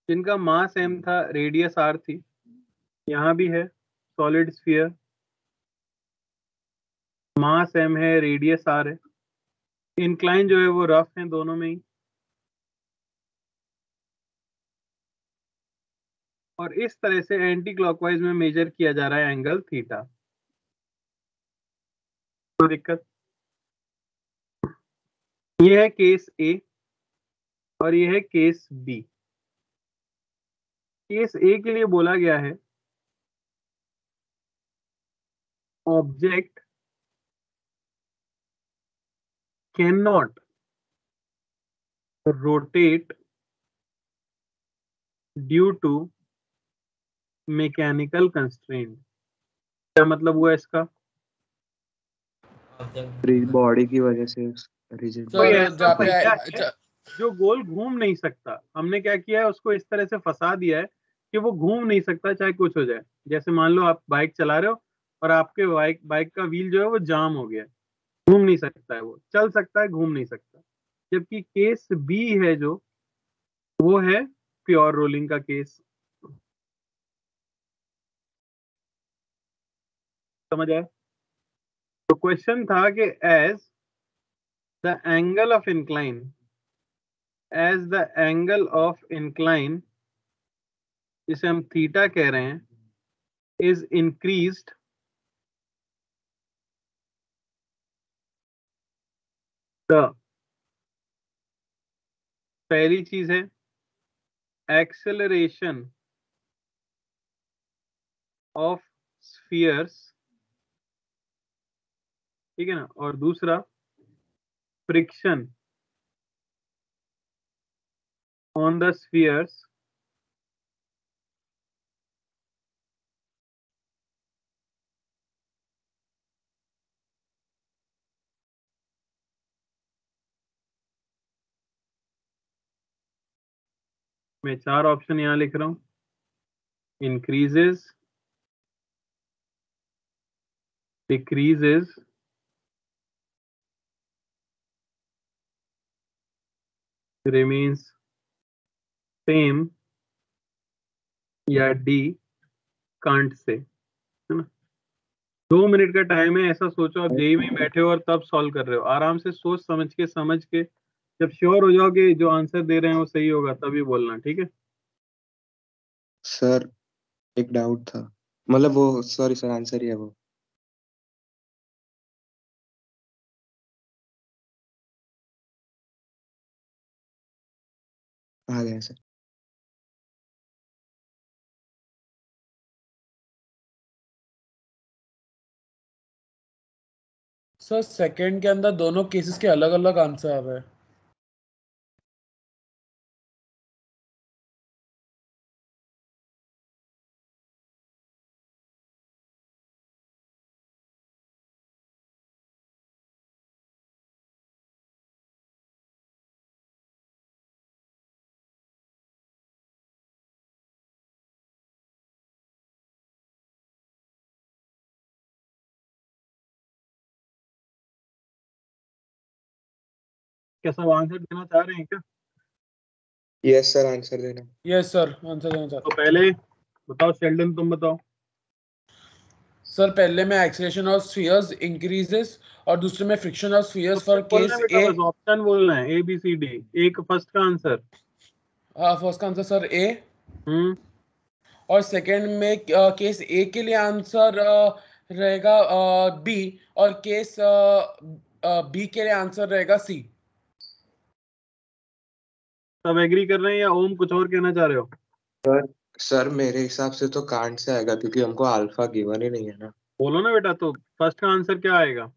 जिनका मास m था, रेडियस r थी। यहां भी है सॉलिड स्फीयर, मास m है, रेडियस r है। इंक्लाइन जो है वो रफ है दोनों में ही। और इस तरह से एंटी क्लॉकवाइज में मेजर किया जा रहा है एंगल थीटा। कोई दिक्कत? ये है केस ए और ये है केस बी। केस ए के लिए बोला गया है object can not rotate due to mechanical constraint. क्या मतलब हुआ इसका? बॉडी की वजह से रिजिड। कोई सर ऐसा जहाँ पे पहिया है जो गोल घूम नहीं सकता, हमने क्या किया है उसको इस तरह से फंसा दिया है कि वो घूम नहीं सकता चाहे कुछ हो जाए। जैसे मान लो आप बाइक चला रहे हो और आपके बाइक का व्हील जो है वो जाम हो गया है, घूम नहीं सकता है, वो चल सकता है घूम नहीं सकता। जबकि केस बी है जो वो है प्योर रोलिंग का केस। समझ आया? तो क्वेश्चन था कि as the angle of incline जिसे हम थीटा कह रहे हैं इज इंक्रीज्ड तो पहली चीज है एक्सेलरेशन ऑफ स्फीयर्स, ठीक है ना, और दूसरा फ्रिक्शन ऑन द स्फीयर्स मैं 4 ऑप्शन यहां लिख रहा हूं, इंक्रीजेस, डिक्रीजेस, रिमेन्स सेम, या डी कांट से, है ना। 2 मिनट का टाइम है, ऐसा सोचो आप जेई में बैठे हो और तब सॉल्व कर रहे हो, आराम से सोच समझ के जब श्योर हो जाओगे जो आंसर दे रहे हैं वो सही होगा तभी बोलना, ठीक है। सर एक डाउट था, मतलब वो सॉरी सर आंसर ही है वो। आ गया सर। सर सेकंड के अंदर दोनों केसेस के अलग अलग आंसर आ रहे हैं। क्या सब आंसर देना चाह रहे हैं क्या? यस सर आंसर देना। यस सर आंसर देना चाहता तो पहले बताओ शेल्डन, तुम बताओ। हूं। सर पहले में एक्सेलरेशन ऑफ स्फीयर्स इंक्रीजेस और दूसरे में फ्रिक्शन ऑफ स्फीयर्स फॉर बोलना केस है बेटा, ए। बस ऑप्शन बोलना है ए बी सी डी, एक फर्स्ट का आंसर। फर्स्ट का आंसर सर ए, हम्म, और सेकंड में केस ए के लिए आंसर रहेगा बी, और केस बी के लिए आंसर रहेगा सी। सब एग्री कर रहे हैं या ओम कुछ और कहना चाह रहे हो? सर मेरे हिसाब से तो कांट से आएगा क्योंकि हमको अल्फा गिवन ही नहीं है ना। बोलो ना बेटा, तो फर्स्ट का आंसर क्या आएगा?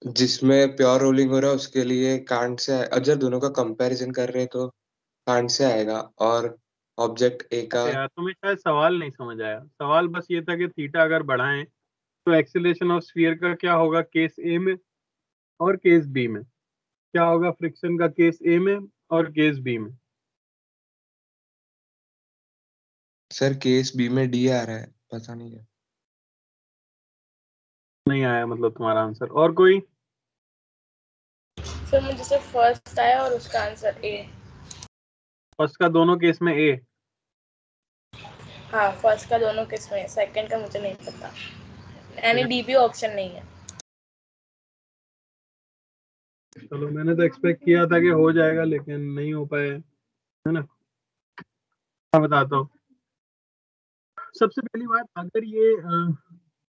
जिसमें प्योर रोलिंग हो रहा है उसके लिए कांट से अगर दोनों का कंपैरिजन कर रहे हैं तो कांट से आएगा, और ऑब्जेक्ट ए का। अरे यार तुम्हें शायद सवाल नहीं समझ आया, सवाल बस ये था कि थीटा अगर बढ़ाएं तो एक्सीलरेशन ऑफ स्फीयर का क्या होगा केस ए में और केस बी में, क्या होगा फ्रिक्शन का केस ए में और केस बी में। सर केस बी में डी आ रहा है, पता नहीं है। नहीं आया मतलब तुम्हारा आंसर? और कोई? सर मुझे सिर्फ फर्स्ट आया और उसका आंसर ए। फर्स्ट का दोनों केस में ए? हाँ फर्स्ट का दोनों केस में, सेकंड का मुझे नहीं पता, यानी डी भी ऑप्शन नहीं है। चलो मैंने तो एक्सपेक्ट किया था कि हो जाएगा लेकिन नहीं हो पाया, है ना। मैं बताता हूँ। सबसे पहली बात, अगर ये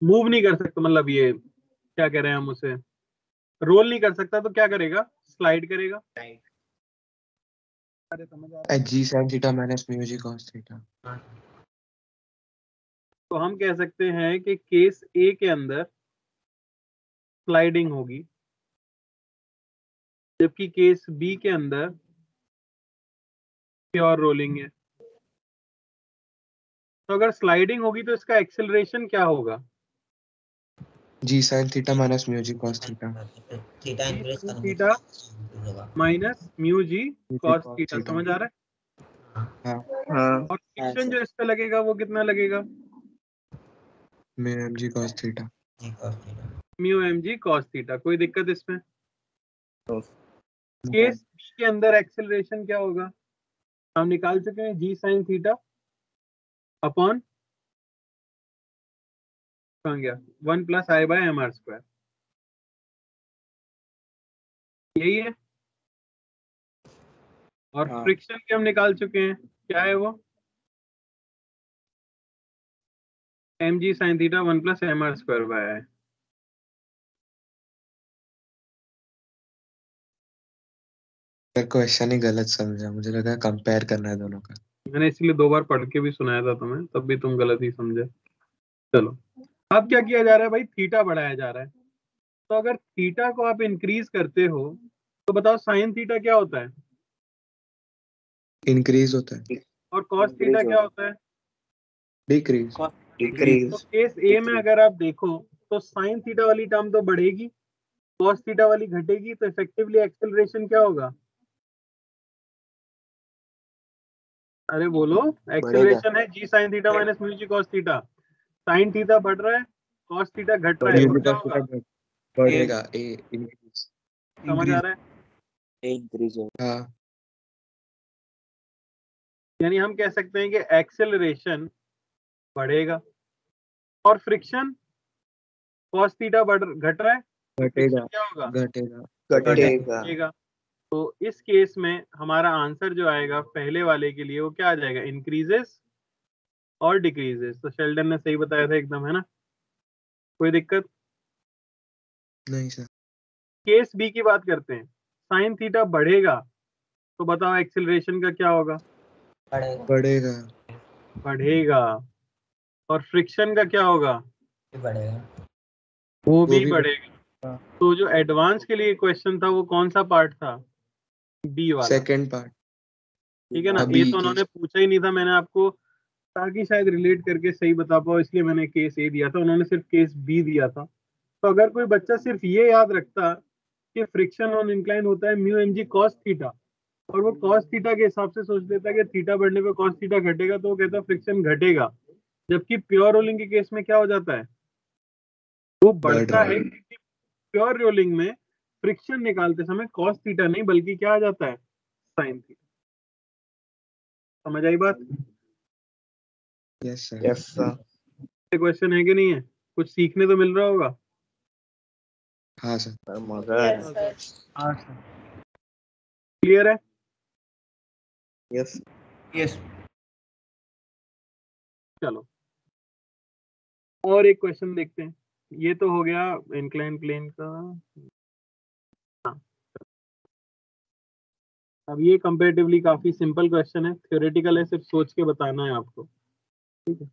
मूव नहीं कर सकता, मतलब ये क्या कह रहे हैं हम उसे, रोल नहीं कर सकता तो क्या करेगा? स्लाइड करेगा। अरे समझ आ रहा है? G sine theta minus mu G cos theta. तो हम कह सकते हैं कि केस ए के अंदर स्लाइडिंग होगी जबकि केस बी के अंदर प्योर रोलिंग है। तो अगर स्लाइडिंग होगी तो इसका एक्सेलरेशन क्या होगा? जी sine theta minus mu G cos theta. Theta increase करेंगे थीटा तो होगा। Minus mu G cos theta, समझ आ रहा है? हाँ हाँ और फ्रिक्शन जो इस पे लगेगा वो कितना लगेगा? Mu M G cos theta. G cos theta. Mu M G cos theta. कोई दिक्कत इसमें? तो केस बी के अंदर एक्सेलरेशन क्या होगा? हम निकाल चुके हैं, जी साइन थीटा अपॉन कहाँ गया, 1 plus I by M R square, यही है। और हाँ। फ्रिक्शन के हम निकाल चुके हैं, क्या है वो? M ji sine theta 1 plus M R square by है। मैं क्वेश्चन ही गलत समझा, मुझे लगा कंपेयर करना है दोनों का। मैंने इसलिए 2 बार पढ़ के भी सुनाया था तुम्हें, तब भी तुम गलत ही समझे। चलो, अब क्या किया जा रहा है भाई, थीटा बढ़ाया जा रहा है। तो अगर थीटा को आप इंक्रीज करते हो तो बताओ साइन थीटा क्या होता है इंक्रीज होता है, और कॉस थीटा क्या होता है। डिक्रीज। तो डिक्रीज। केस ए में अगर आप देखो तो साइन थीटा वाली टर्म तो बढ़ेगी, कॉस थीटा वाली घटेगी, तो इफेक्टिवली एक्सेलरेशन क्या होगा। अरे बोलो, एक्सेलरेशन है G sine theta minus mu G cos theta. Sine theta बढ़ रहा है, कॉस थीटा घट रहा है, तो क्या होगा। बढ़ेगा, ए इंक्रीज। समझ आ रहा है। इंक्रीज हो। हाँ, यानी हम कह सकते हैं कि एक्सेलरेशन बढ़ेगा और फ्रिक्शन कॉस थीटा घट रहा है, तो फ्रिक्शन क्या होगा, घटेगा। घटेगा। तो इस केस में हमारा आंसर जो आएगा पहले वाले के लिए वो क्या आ जाएगा, इंक्रीजेस और डिक्रीजेस। तो शेल्डन ने सही बताया था एकदम, है ना, कोई दिक्कत नहीं सर। केस बी की बात करते हैं, साइन थीटा बढ़ेगा तो बताओ एक्सेलरेशन का क्या होगा, बढ़ेगा। बढ़ेगा। और फ्रिक्शन का क्या होगा, बढ़ेगा। वो भी भी बढ़ेगा। तो जो एडवांस के लिए क्वेश्चन था वो कौन सा पार्ट था, बी वाला, सेकंड पार्ट। ठीक है ना। अभी ये तो उन्होंने पूछा ही नहीं था, मैंने आपको ताकि शायद रिलेट करके सही बता पाओ इसलिए मैंने केस ए दिया था, उन्होंने सिर्फ केस बी दिया था। तो अगर कोई बच्चा सिर्फ ये याद रखता कि फ्रिक्शन ऑन इंक्लाइन होता है mu M G cos theta, और वो कॉस थीटा के हिसाब से सोच लेता कि थीटा बढ़ने पे कॉस थीटा घटेगा, तो वो कहता फ्रिक्शन घटेगा। जबकि प्योर रोलिंग के केस में क्या हो जाता है, वो बढ़ता है, क्योंकि प्योर रोलिंग में फ्रिक्शन निकालते समय कॉस थीटा नहीं बल्कि क्या आ जाता है, साइन थीटा। समझ आई बात। Yes sir. Yes sir. Question है कि नहीं है, कुछ सीखने तो मिल रहा होगा। हाँ सर। मजा आ यस रहा है। सर। क्लियर है। यस। यस। चलो और एक क्वेश्चन देखते हैं। ये तो हो गया इंक्लाइन प्लेन का। हाँ, अब ये कंपैरेटिवली काफी सिंपल क्वेश्चन है, थ्योरेटिकल है, सिर्फ सोच के बताना है आपको, ठीक है।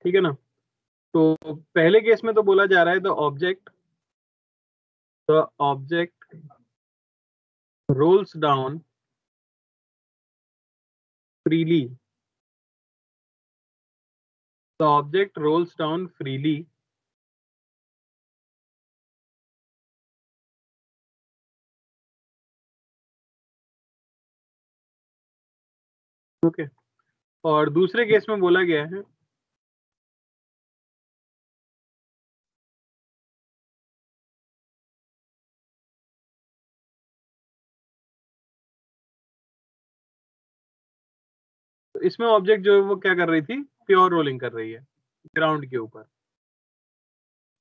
ठीक है ना। तो पहले केस में तो बोला जा रहा है the object rolls down freely, the object rolls down freely okay. और दूसरे केस में बोला गया है तो इसमें ऑब्जेक्ट जो है वो क्या कर रही थी, प्योर रोलिंग कर रही है ग्राउंड के ऊपर,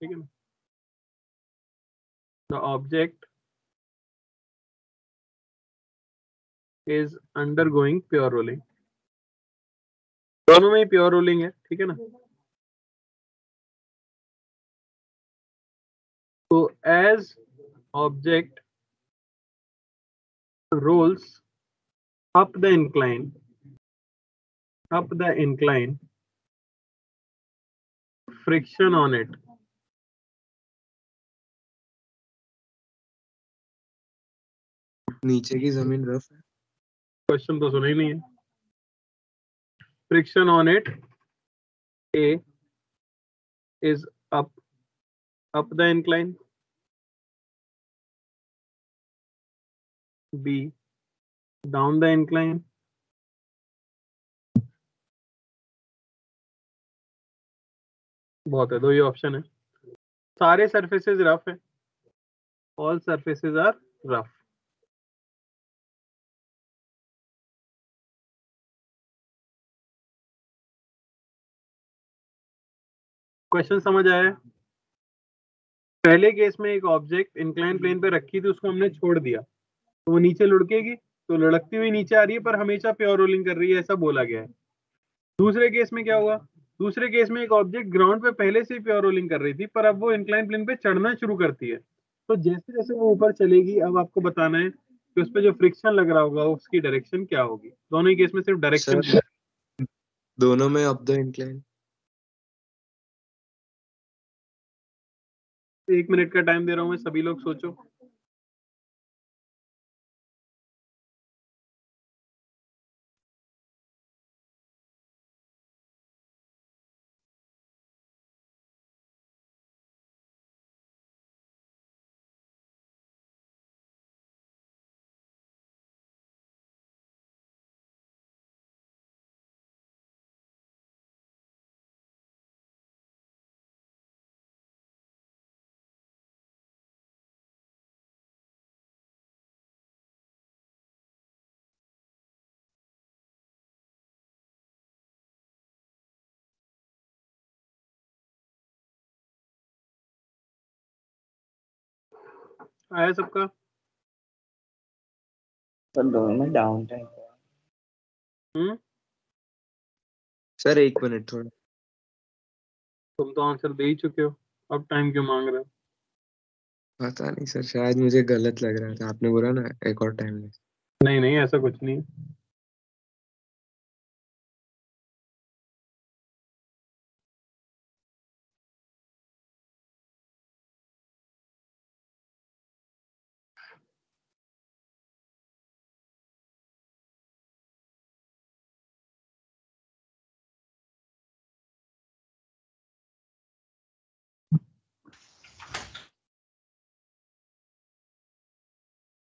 ठीक है ना। The object is undergoing pure rolling, दोनों में ही प्योर रोलिंग है, ठीक है ना। तो as object rolls up the incline, friction on it नीचे की जमीन रफ है। क्वेश्चन तो सुना ही नहीं है। Friction on it A is up the incline, B down the incline, बहुत है, दो ही ऑप्शन है। सारे सरफेसेस रफ है, all surfaces are rough. Question समझ आया? पहले केस में एक ऑब्जेक्ट इंक्लाइन प्लेन पे रखी थी, उसको हमने छोड़ दिया तो वो नीचे लुढ़केगी, तो लुढ़कती हुई नीचे आ रही है पर हमेशा प्योर रोलिंग कर रही है, ऐसा बोला गया है। दूसरे केस में क्या हुआ? दूसरे केस में एक ऑब्जेक्ट ग्राउंड पे पहले से ही प्योर रोलिंग कर रही थी, पर अब वो इंक्लाइन प्लेन पे चढ़ना शुरू करती है। तो जैसे जैसे वो ऊपर चलेगी, अब आपको बताना है कि उस पे जो फ्रिक्शन लग रहा होगा उसकी डायरेक्शन क्या होगी। दोनों ही केस में सिर्फ डायरेक्शन सर दोनों में अप द इंक्लाइन। 1 मिनट का टाइम दे रहा हूं मैं, सभी लोग सोचो। आया सबका? तो दोनों में डाउन टाइम सर 1 मिनट थोड़ा। तुम तो आंसर दे ही चुके हो, अब टाइम क्यों मांग रहे हो? पता नहीं सर, शायद मुझे गलत लग रहा था, आपने बोला ना एक और टाइम में। नहीं नहीं, ऐसा कुछ नहीं।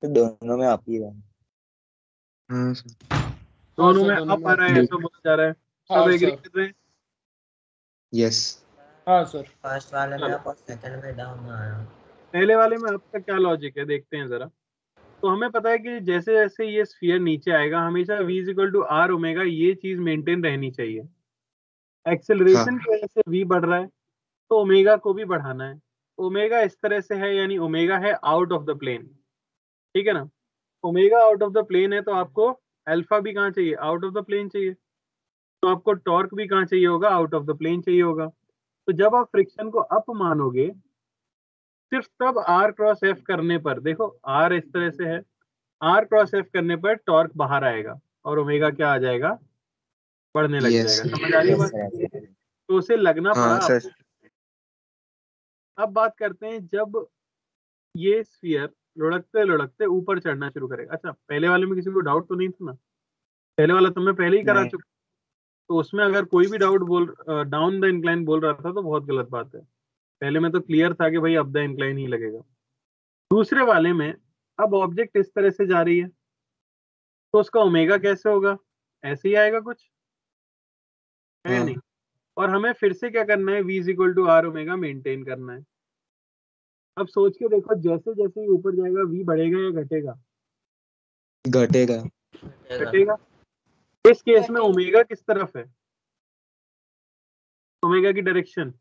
तो दोनों में आप ही रहा। हाँ सर। दोनों सर, में दोनों अप आ रहा है, ऐसा बोला जा रहा है। सब हाँ एग्री सर। कर रहे हैं? यस। हाँ सर। फर्स्ट वाले में चलो, अप और सेकंड में डाउन आ रहा। पहले वाले में आपका क्या लॉजिक है देखते हैं जरा। तो हमें पता है कि जैसे जैसे ये स्फीयर नीचे आएगा, हमेशा v is equal to are omega, ये चीज मेंटेन रहनी चाहिए। एक्सेलरेशन हाँ की वजह से v बढ़ रहा है, तो ओमेगा को भी बढ़ाना है। ओमेगा इस तरह से है, यानी ओमेगा है आउट ऑफ द प्लेन, ठीक है ना। Omega out of the plane है, तो आपको अल्फा भी कहाँ चाहिए? आउट ऑफ द प्लेन चाहिए। तो आपको टॉर्क भी कहाँ चाहिए होगा? आउट ऑफ द प्लेन चाहिए होगा। तो जब आप फ्रिक्शन को अप मानोगे, सिर्फ तब आर क्रॉस एफ करने पर, देखो आर इस तरह से है, आर क्रॉस एफ करने पर टॉर्क बाहर आएगा और ओमेगा क्या आ जाएगा? बढ़ने लग यस जाएगा। सर। समझ आ रही है बात? तो उसे लगना पड़ा हाँ सर। आपको। अब बात करते हैं जब ये स्फीयर लुढ़कते लुढ़कते ऊपर चढ़ना शुरू करेगा। अच्छा, पहले वाले में किसी को डाउट तो नहीं था ना? पहले वाला तो मैं पहले ही करा नहीं। चुका, तो उसमें अगर कोई भी डाउट बोल डाउन द इंक्लाइन बोल रहा था तो बहुत गलत बात है। पहले में तो क्लियर था कि भाई अप द इंक्लाइन ही लगेगा। दूसरे वाले में अब ऑब्जेक्ट इस तरह से जा रही है, तो उसका ओमेगा कैसे होगा? ऐसे ही आएगा कुछ, है या हाँ नहीं? और हमें फिर से क्या करना है? v is equal to are omega maintain करना है। अब सोच के देखो, जैसे जैसे ही ऊपर जाएगा v बढ़ेगा या घटेगा? घटेगा। घटेगा। इस केस में ओमेगा किस तरफ है? ओमेगा की direction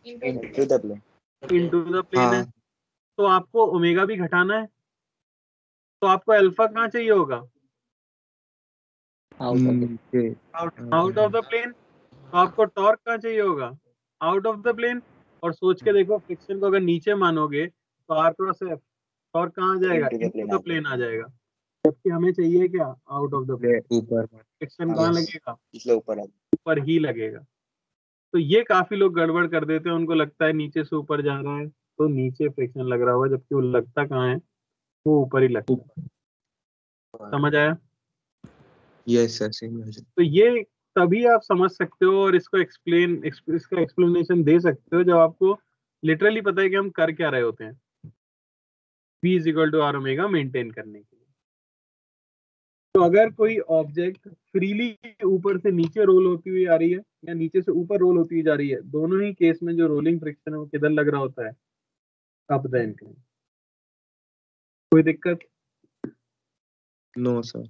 into the plane. Into the plane है, हाँ तो आपको ओमेगा भी घटाना है, तो आपको अल्फा कहाँ चाहिए होगा? नीचे। Out of the plane. तो आपको टॉर्क कहाँ चाहिए होगा? Out of the plane. और सोच के देखो, फ्रिक्शन को अगर नीचे मानोगे तो आर क्रॉस एफ, टॉर्क कहाँ आ जाएगा? इनटू द प्लेन आ जाएगा। जबकि हमें चाहिए क्या? Out of the plane. ऊपर। फ्रिक्शन कहाँ यस। लगेगा? इसलिए ऊपर आ ऊपर ही लगेगा। तो ये काफी लोग गड़बड़ कर देते हैं, उनको लगता है नीचे से ऊपर जा रहा है तो नीचे फ्रिक्शन लग रहा होगा, जबकि वो लगता कहाँ है? वो ऊपर ही लगता है। समझ आया? यस सर, सेम है। तो ये तभी आप समझ सकते हो और इसको इसका एक्सप्लेनेशन दे सकते हो जब आपको लिटरली पता है कि हम कर क्या रहे होते हैं, v is equal to are omega maintain करने के लिए। तो अगर कोई ऑब्जेक्ट फ्रीली ऊपर से नीचे रोल होती हुई आ रही है या नीचे से ऊपर रोल होती हुई जा रही है, दोनों ही केस में जो रोलिंग फ्रिक्शन है वो किधर लग रहा होता है? Up the incline. कोई दिक्कत? No sir.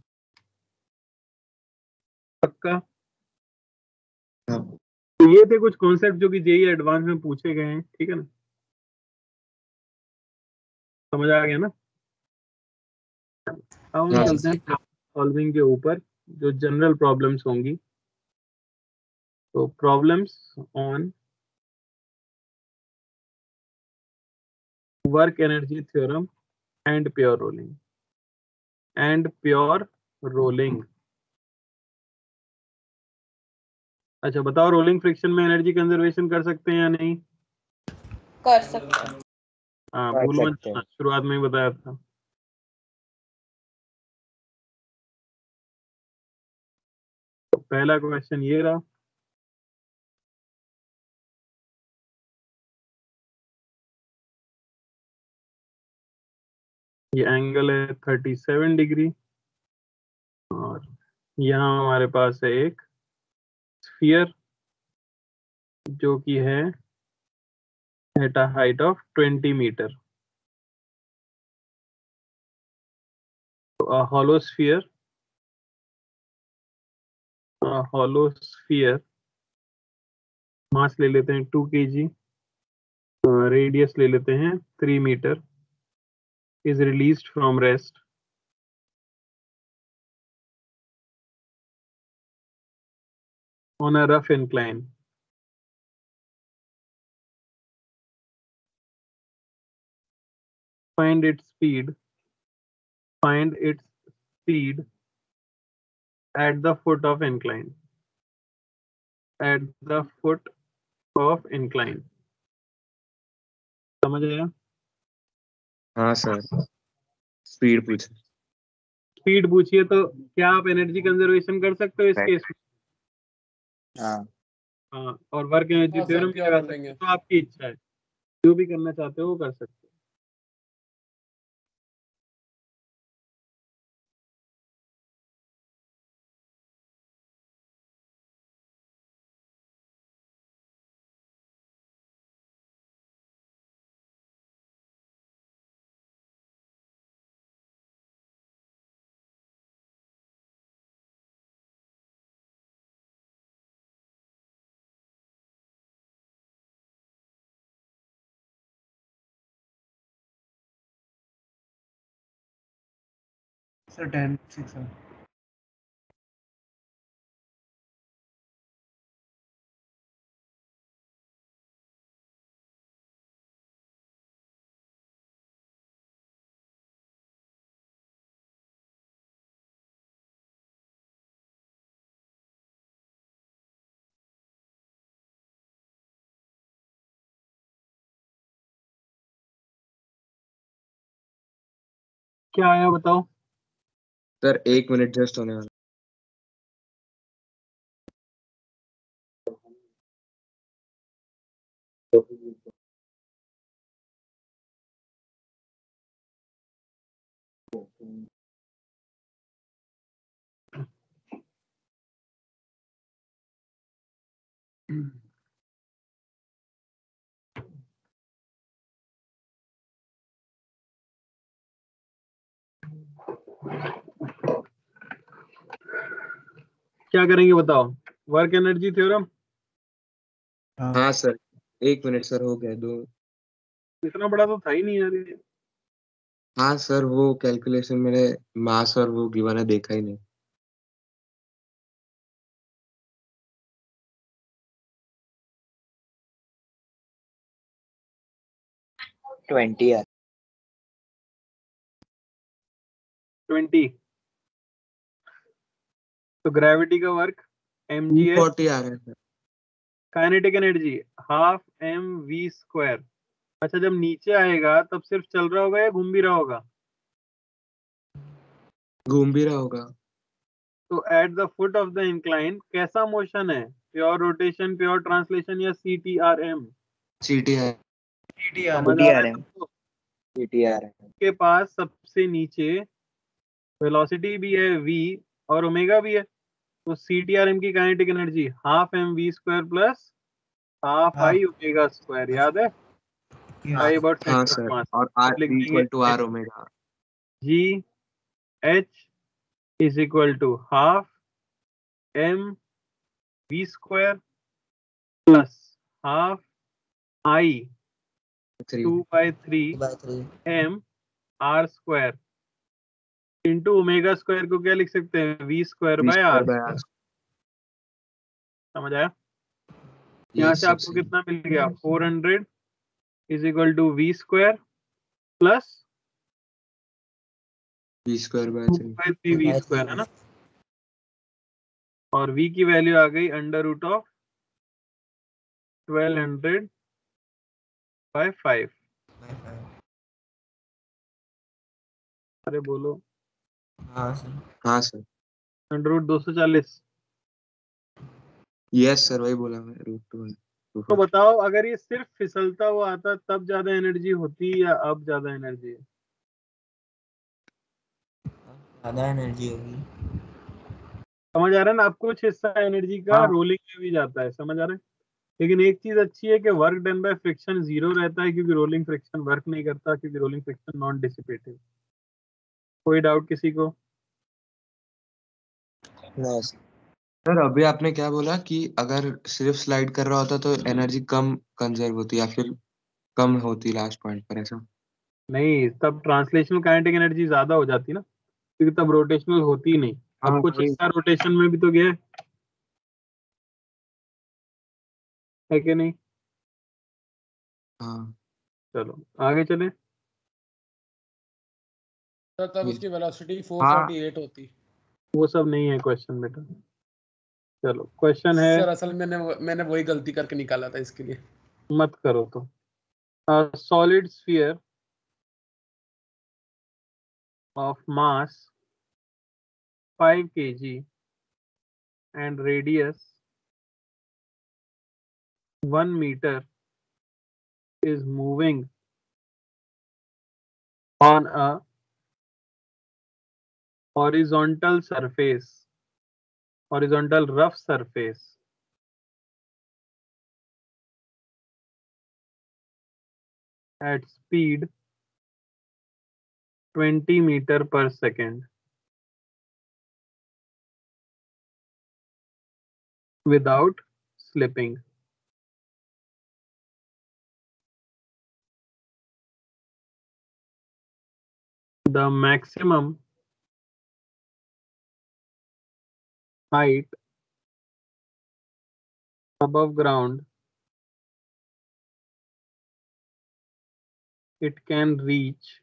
पक्का? हाँ तो ये थे कुछ कॉन्सेप्ट जो कि जेईई एडवांस में पूछे गए हैं, ठीक है ना, समझ आ गया ना। अब हम हाँ चलते हैं सॉल्विंग के ऊपर, जो जनरल प्रॉब्लम्स होंगी। तो problems on work energy theorem and pure rolling. अच्छा बताओ, रोलिंग फ्रिक्शन में एनर्जी कंजर्वेशन कर सकते हैं या नहीं? कर सकते हैं। हाँ कर भूल मत सकते हैं। जाना, शुरुआत में ही बताया था। तो पहला क्वेश्चन ये रहा, ये एंगल है 37 डिग्री और यहाँ हमारे पास है एक स्फीयर जो कि है at a height of 20 metre. तो hollow sphere मास ले लेते हैं 2 kg, रेडियस ले लेते हैं 3 metre, is released from rest on a rough incline. Find its speed at the foot of incline. समझ आया? हाँ सर, स्पीड पूछे। स्पीड पूछिए तो क्या आप एनर्जी कंजर्वेशन कर सकते हो इस केस में? हाँ हाँ, और वर्क एनर्जी हाँ, थ्योरम सर, लगा सकते करेंगे। हो, तो आपकी इच्छा है, जो भी करना चाहते हो वो कर सकते हो। सर 10 6 7 क्या आया बताओ? सर 1 मिनट जस्ट होने वाला। क्या करेंगे बताओ? Work energy theorem. हाँ सर, 1 मिनट सर, हो गया 2। इतना बड़ा तो था ही नहीं यार ये। हाँ सर, वो कैलकुलेशन मैंने मास और वो गिवन है देखा ही नहीं। ट्वेंटी 20। तो ग्रेविटी का वर्क mgh, 240 आ रहा है sir. Kinetic energy half mv²। अच्छा जब नीचे आएगा तब सिर्फ चल रहा होगा या घूम भी रहा होगा? घूम भी रहा होगा। तो at the foot of the incline कैसा मोशन है? प्योर रोटेशन, प्योर ट्रांसलेशन या CTRM? CTR। समझ आ रहा है CTRM सबको? CTRM के पास सबसे नीचे वेलोसिटी भी है v और ओमेगा भी है, तो CTRM की kinetic energy half mv² plus half I omega square, याद है? आई अबाउट हाँ सेंटर ऑफ सर, मास। और अब लिख R देंगे equal to R omega. G h is equal to half mv² plus half I 3 2/3 2/3 m r square into omega square को क्या लिख सकते हैं v square V by square r। by R. समझ आया? यहाँ से आपको कितना मिल गया 400 is equal to v square plus v square by 3 2/3 v square है ना, और v की वैल्यू आ गई अंडर रूट ऑफ 1200 बाय 5। अरे बोलो। हाँ सर। हाँ sir, under root 240। Yes sir, वही बोला मैं, रूट 2 तो बताओ अगर ये सिर्फ फिसलता हुआ आता तब ज्यादा एनर्जी होती या अब ज्यादा एनर्जी है? ज्यादा एनर्जी होगी। समझ आ रहा है ना? अब कुछ हिस्सा एनर्जी का हाँ। रोलिंग में भी जाता है, समझ आ रहा है? लेकिन एक चीज अच्छी है कि वर्क डन बाय फ्रिक्शन 0 रहता है, क्योंकि रोलिंग फ्रिक्शन वर्क नहीं करता, क्योंकि रोलिंग फ्रिक्शन नॉन डिसिपेटिव। कोई डाउट किसी को? नहीं सर, अभी आपने क्या बोला कि अगर सिर्फ स्लाइड कर रहा होता तो एनर्जी कम कंजर्व होती या फिर कम होती लास्ट पॉइंट पर, ऐसा? नहीं, तब ट्रांसलेशनल काइनेटिक एनर्जी ज्यादा हो जाती ना, क्योंकि तब रोटेशनल होती ही नहीं। अब हाँ, कुछ वही। हिस्सा रोटेशन में भी तो गया है कि नहीं? हाँ। चलो आगे चले। तो तब उसकी वेलोसिटी हाँ। 448 होती। वो सब नहीं है क्वेश्चन बेटा। चलो क्वेश्चन है, सर असल में मैंने वही गलती करके निकाला था इसके लिए। मत करो तो। Solid sphere of mass 5 kg and radius 1 meter is moving on a horizontal rough surface at speed 20 meter per second without slipping. The maximum height above ground it can reach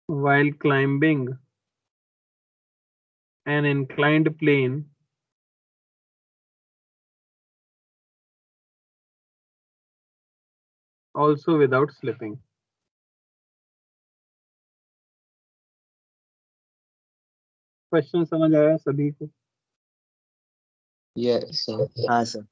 while climbing an inclined plane also without slipping. Question समझ आया सभी को? Yes sir. हाँ sir.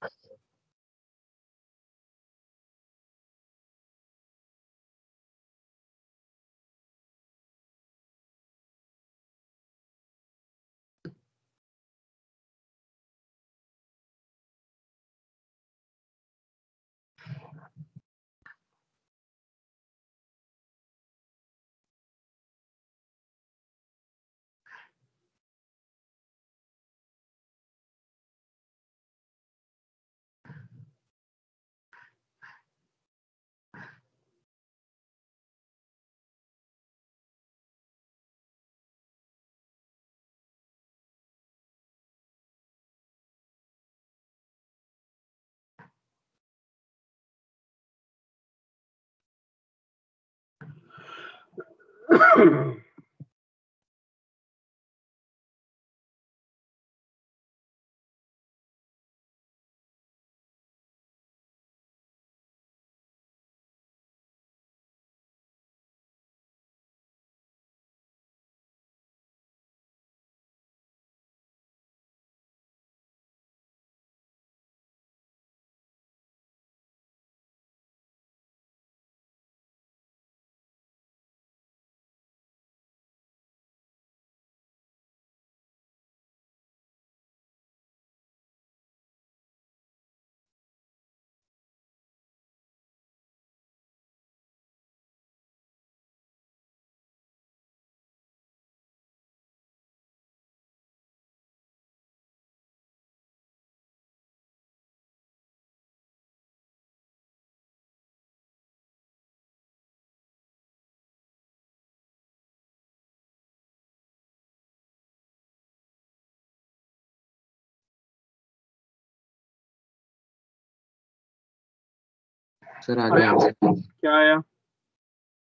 Sir आ गया answer. क्या आया?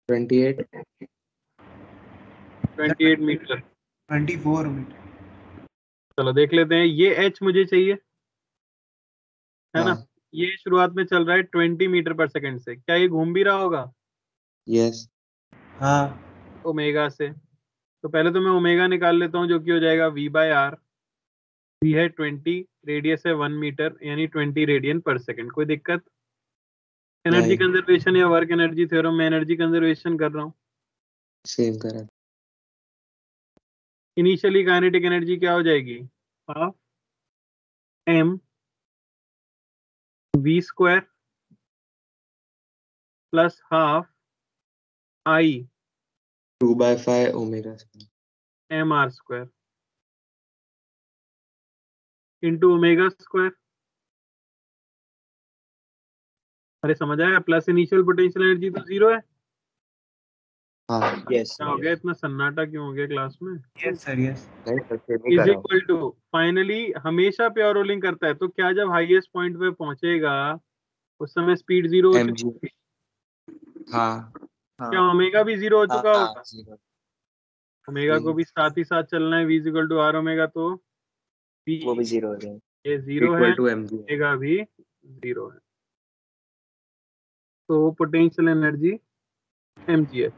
28। 28 metre. 24 metre. चलो देख लेते हैं, ये एच मुझे चाहिए, है ना? हाँ। ये शुरुआत में चल रहा है 20 मीटर पर सेकंड से, क्या ये घूम भी रहा होगा यस। हाँ ओमेगा से? तो पहले तो मैं ओमेगा निकाल लेता हूँ, जो कि हो जाएगा v/r। v है 20, रेडियस है 1 मीटर, यानी 20 रेडियन पर सेकंड। कोई दिक्कत? एनर्जी नहीं। कंजर्वेशन या वर्क एनर्जी थ्योरम में एनर्जी कंजर्वेशन कर रहा हूँ। सेम करा। इनिशियली काइनेटिक एनर्जी क्या हो जाएगी? Half m v² plus half i 2/5 omega mr² into omega square. अरे समझ आया? प्लस इनिशियल पोटेंशियल एनर्जी तो 0 है। हाँ। यस क्या हो गया? इतना सन्नाटा क्यों हो गया क्लास में? Yes sir yes. नहीं सर सेम ही इज करा। इक्वल टू, फाइनली हमेशा प्योर रोलिंग करता है, तो क्या जब हाईएस्ट पॉइंट पे पहुंचेगा उस समय स्पीड 0 हो चुकी mg। होगी? हाँ। क्या ओमेगा भी 0 हो चुका होगा? हाँ ओमेगा को भी साथ ही साथ चलना है, v is equal to are omega, तो v वो भी 0 हो जाएगा। ये 0 है, इक्वल टू mg। ओमेगा भी 0 है। तो पोटेंशियल एनर्जी mgh।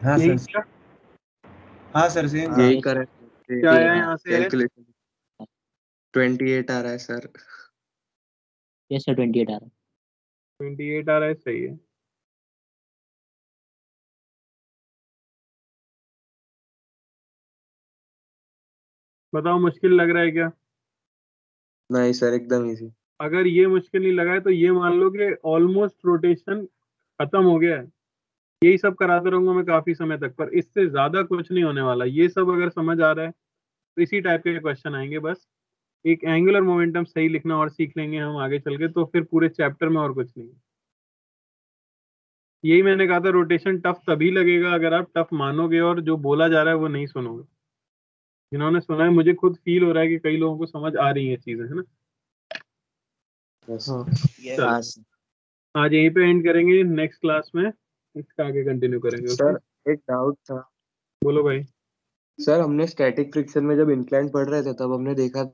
हाँ यही सर। क्या? हाँ सर सेम। यही करें। क्या आया यहाँ से? कैलकुलेशन 28 आ रहा है सर। यस सर 28 आ रहा है। 28 आ रहा है, सही है। बताओ मुश्किल लग रहा है क्या? नहीं सर एकदम इजी। अगर ये मुश्किल नहीं लगा है तो ये मान लो कि ऑलमोस्ट रोटेशन खत्म हो गया है। यही सब कराते रहूंगा मैं काफी समय तक, पर इससे ज्यादा कुछ नहीं होने वाला। ये सब अगर समझ आ रहा है तो इसी टाइप के क्वेश्चन आएंगे। बस एक एंगुलर मोमेंटम सही लिखना और सीख लेंगे हम आगे चल के, तो फिर पूरे चैप्टर में और कुछ नहीं। यही मैंने कहा था, रोटेशन टफ तभी लगेगा अगर आप टफ मानोगे और जो बोला जा रहा है वो नहीं सुनोगे। जिन्होंने सुना है, मुझे खुद फील हो रहा है कि कई लोगों को समझ आ रही है चीजें, है ना? यस। चलो, यस आज यहीं पे एंड करेंगे, नेक्स्ट क्लास में इसका आगे कंटिन्यू करेंगे। ओके, सर एक डाउट था। बोलो भाई। सर हमने स्टैटिक फ्रिक्शन में जब इंक्लाइन पढ़ रहे थे तब हमने देखा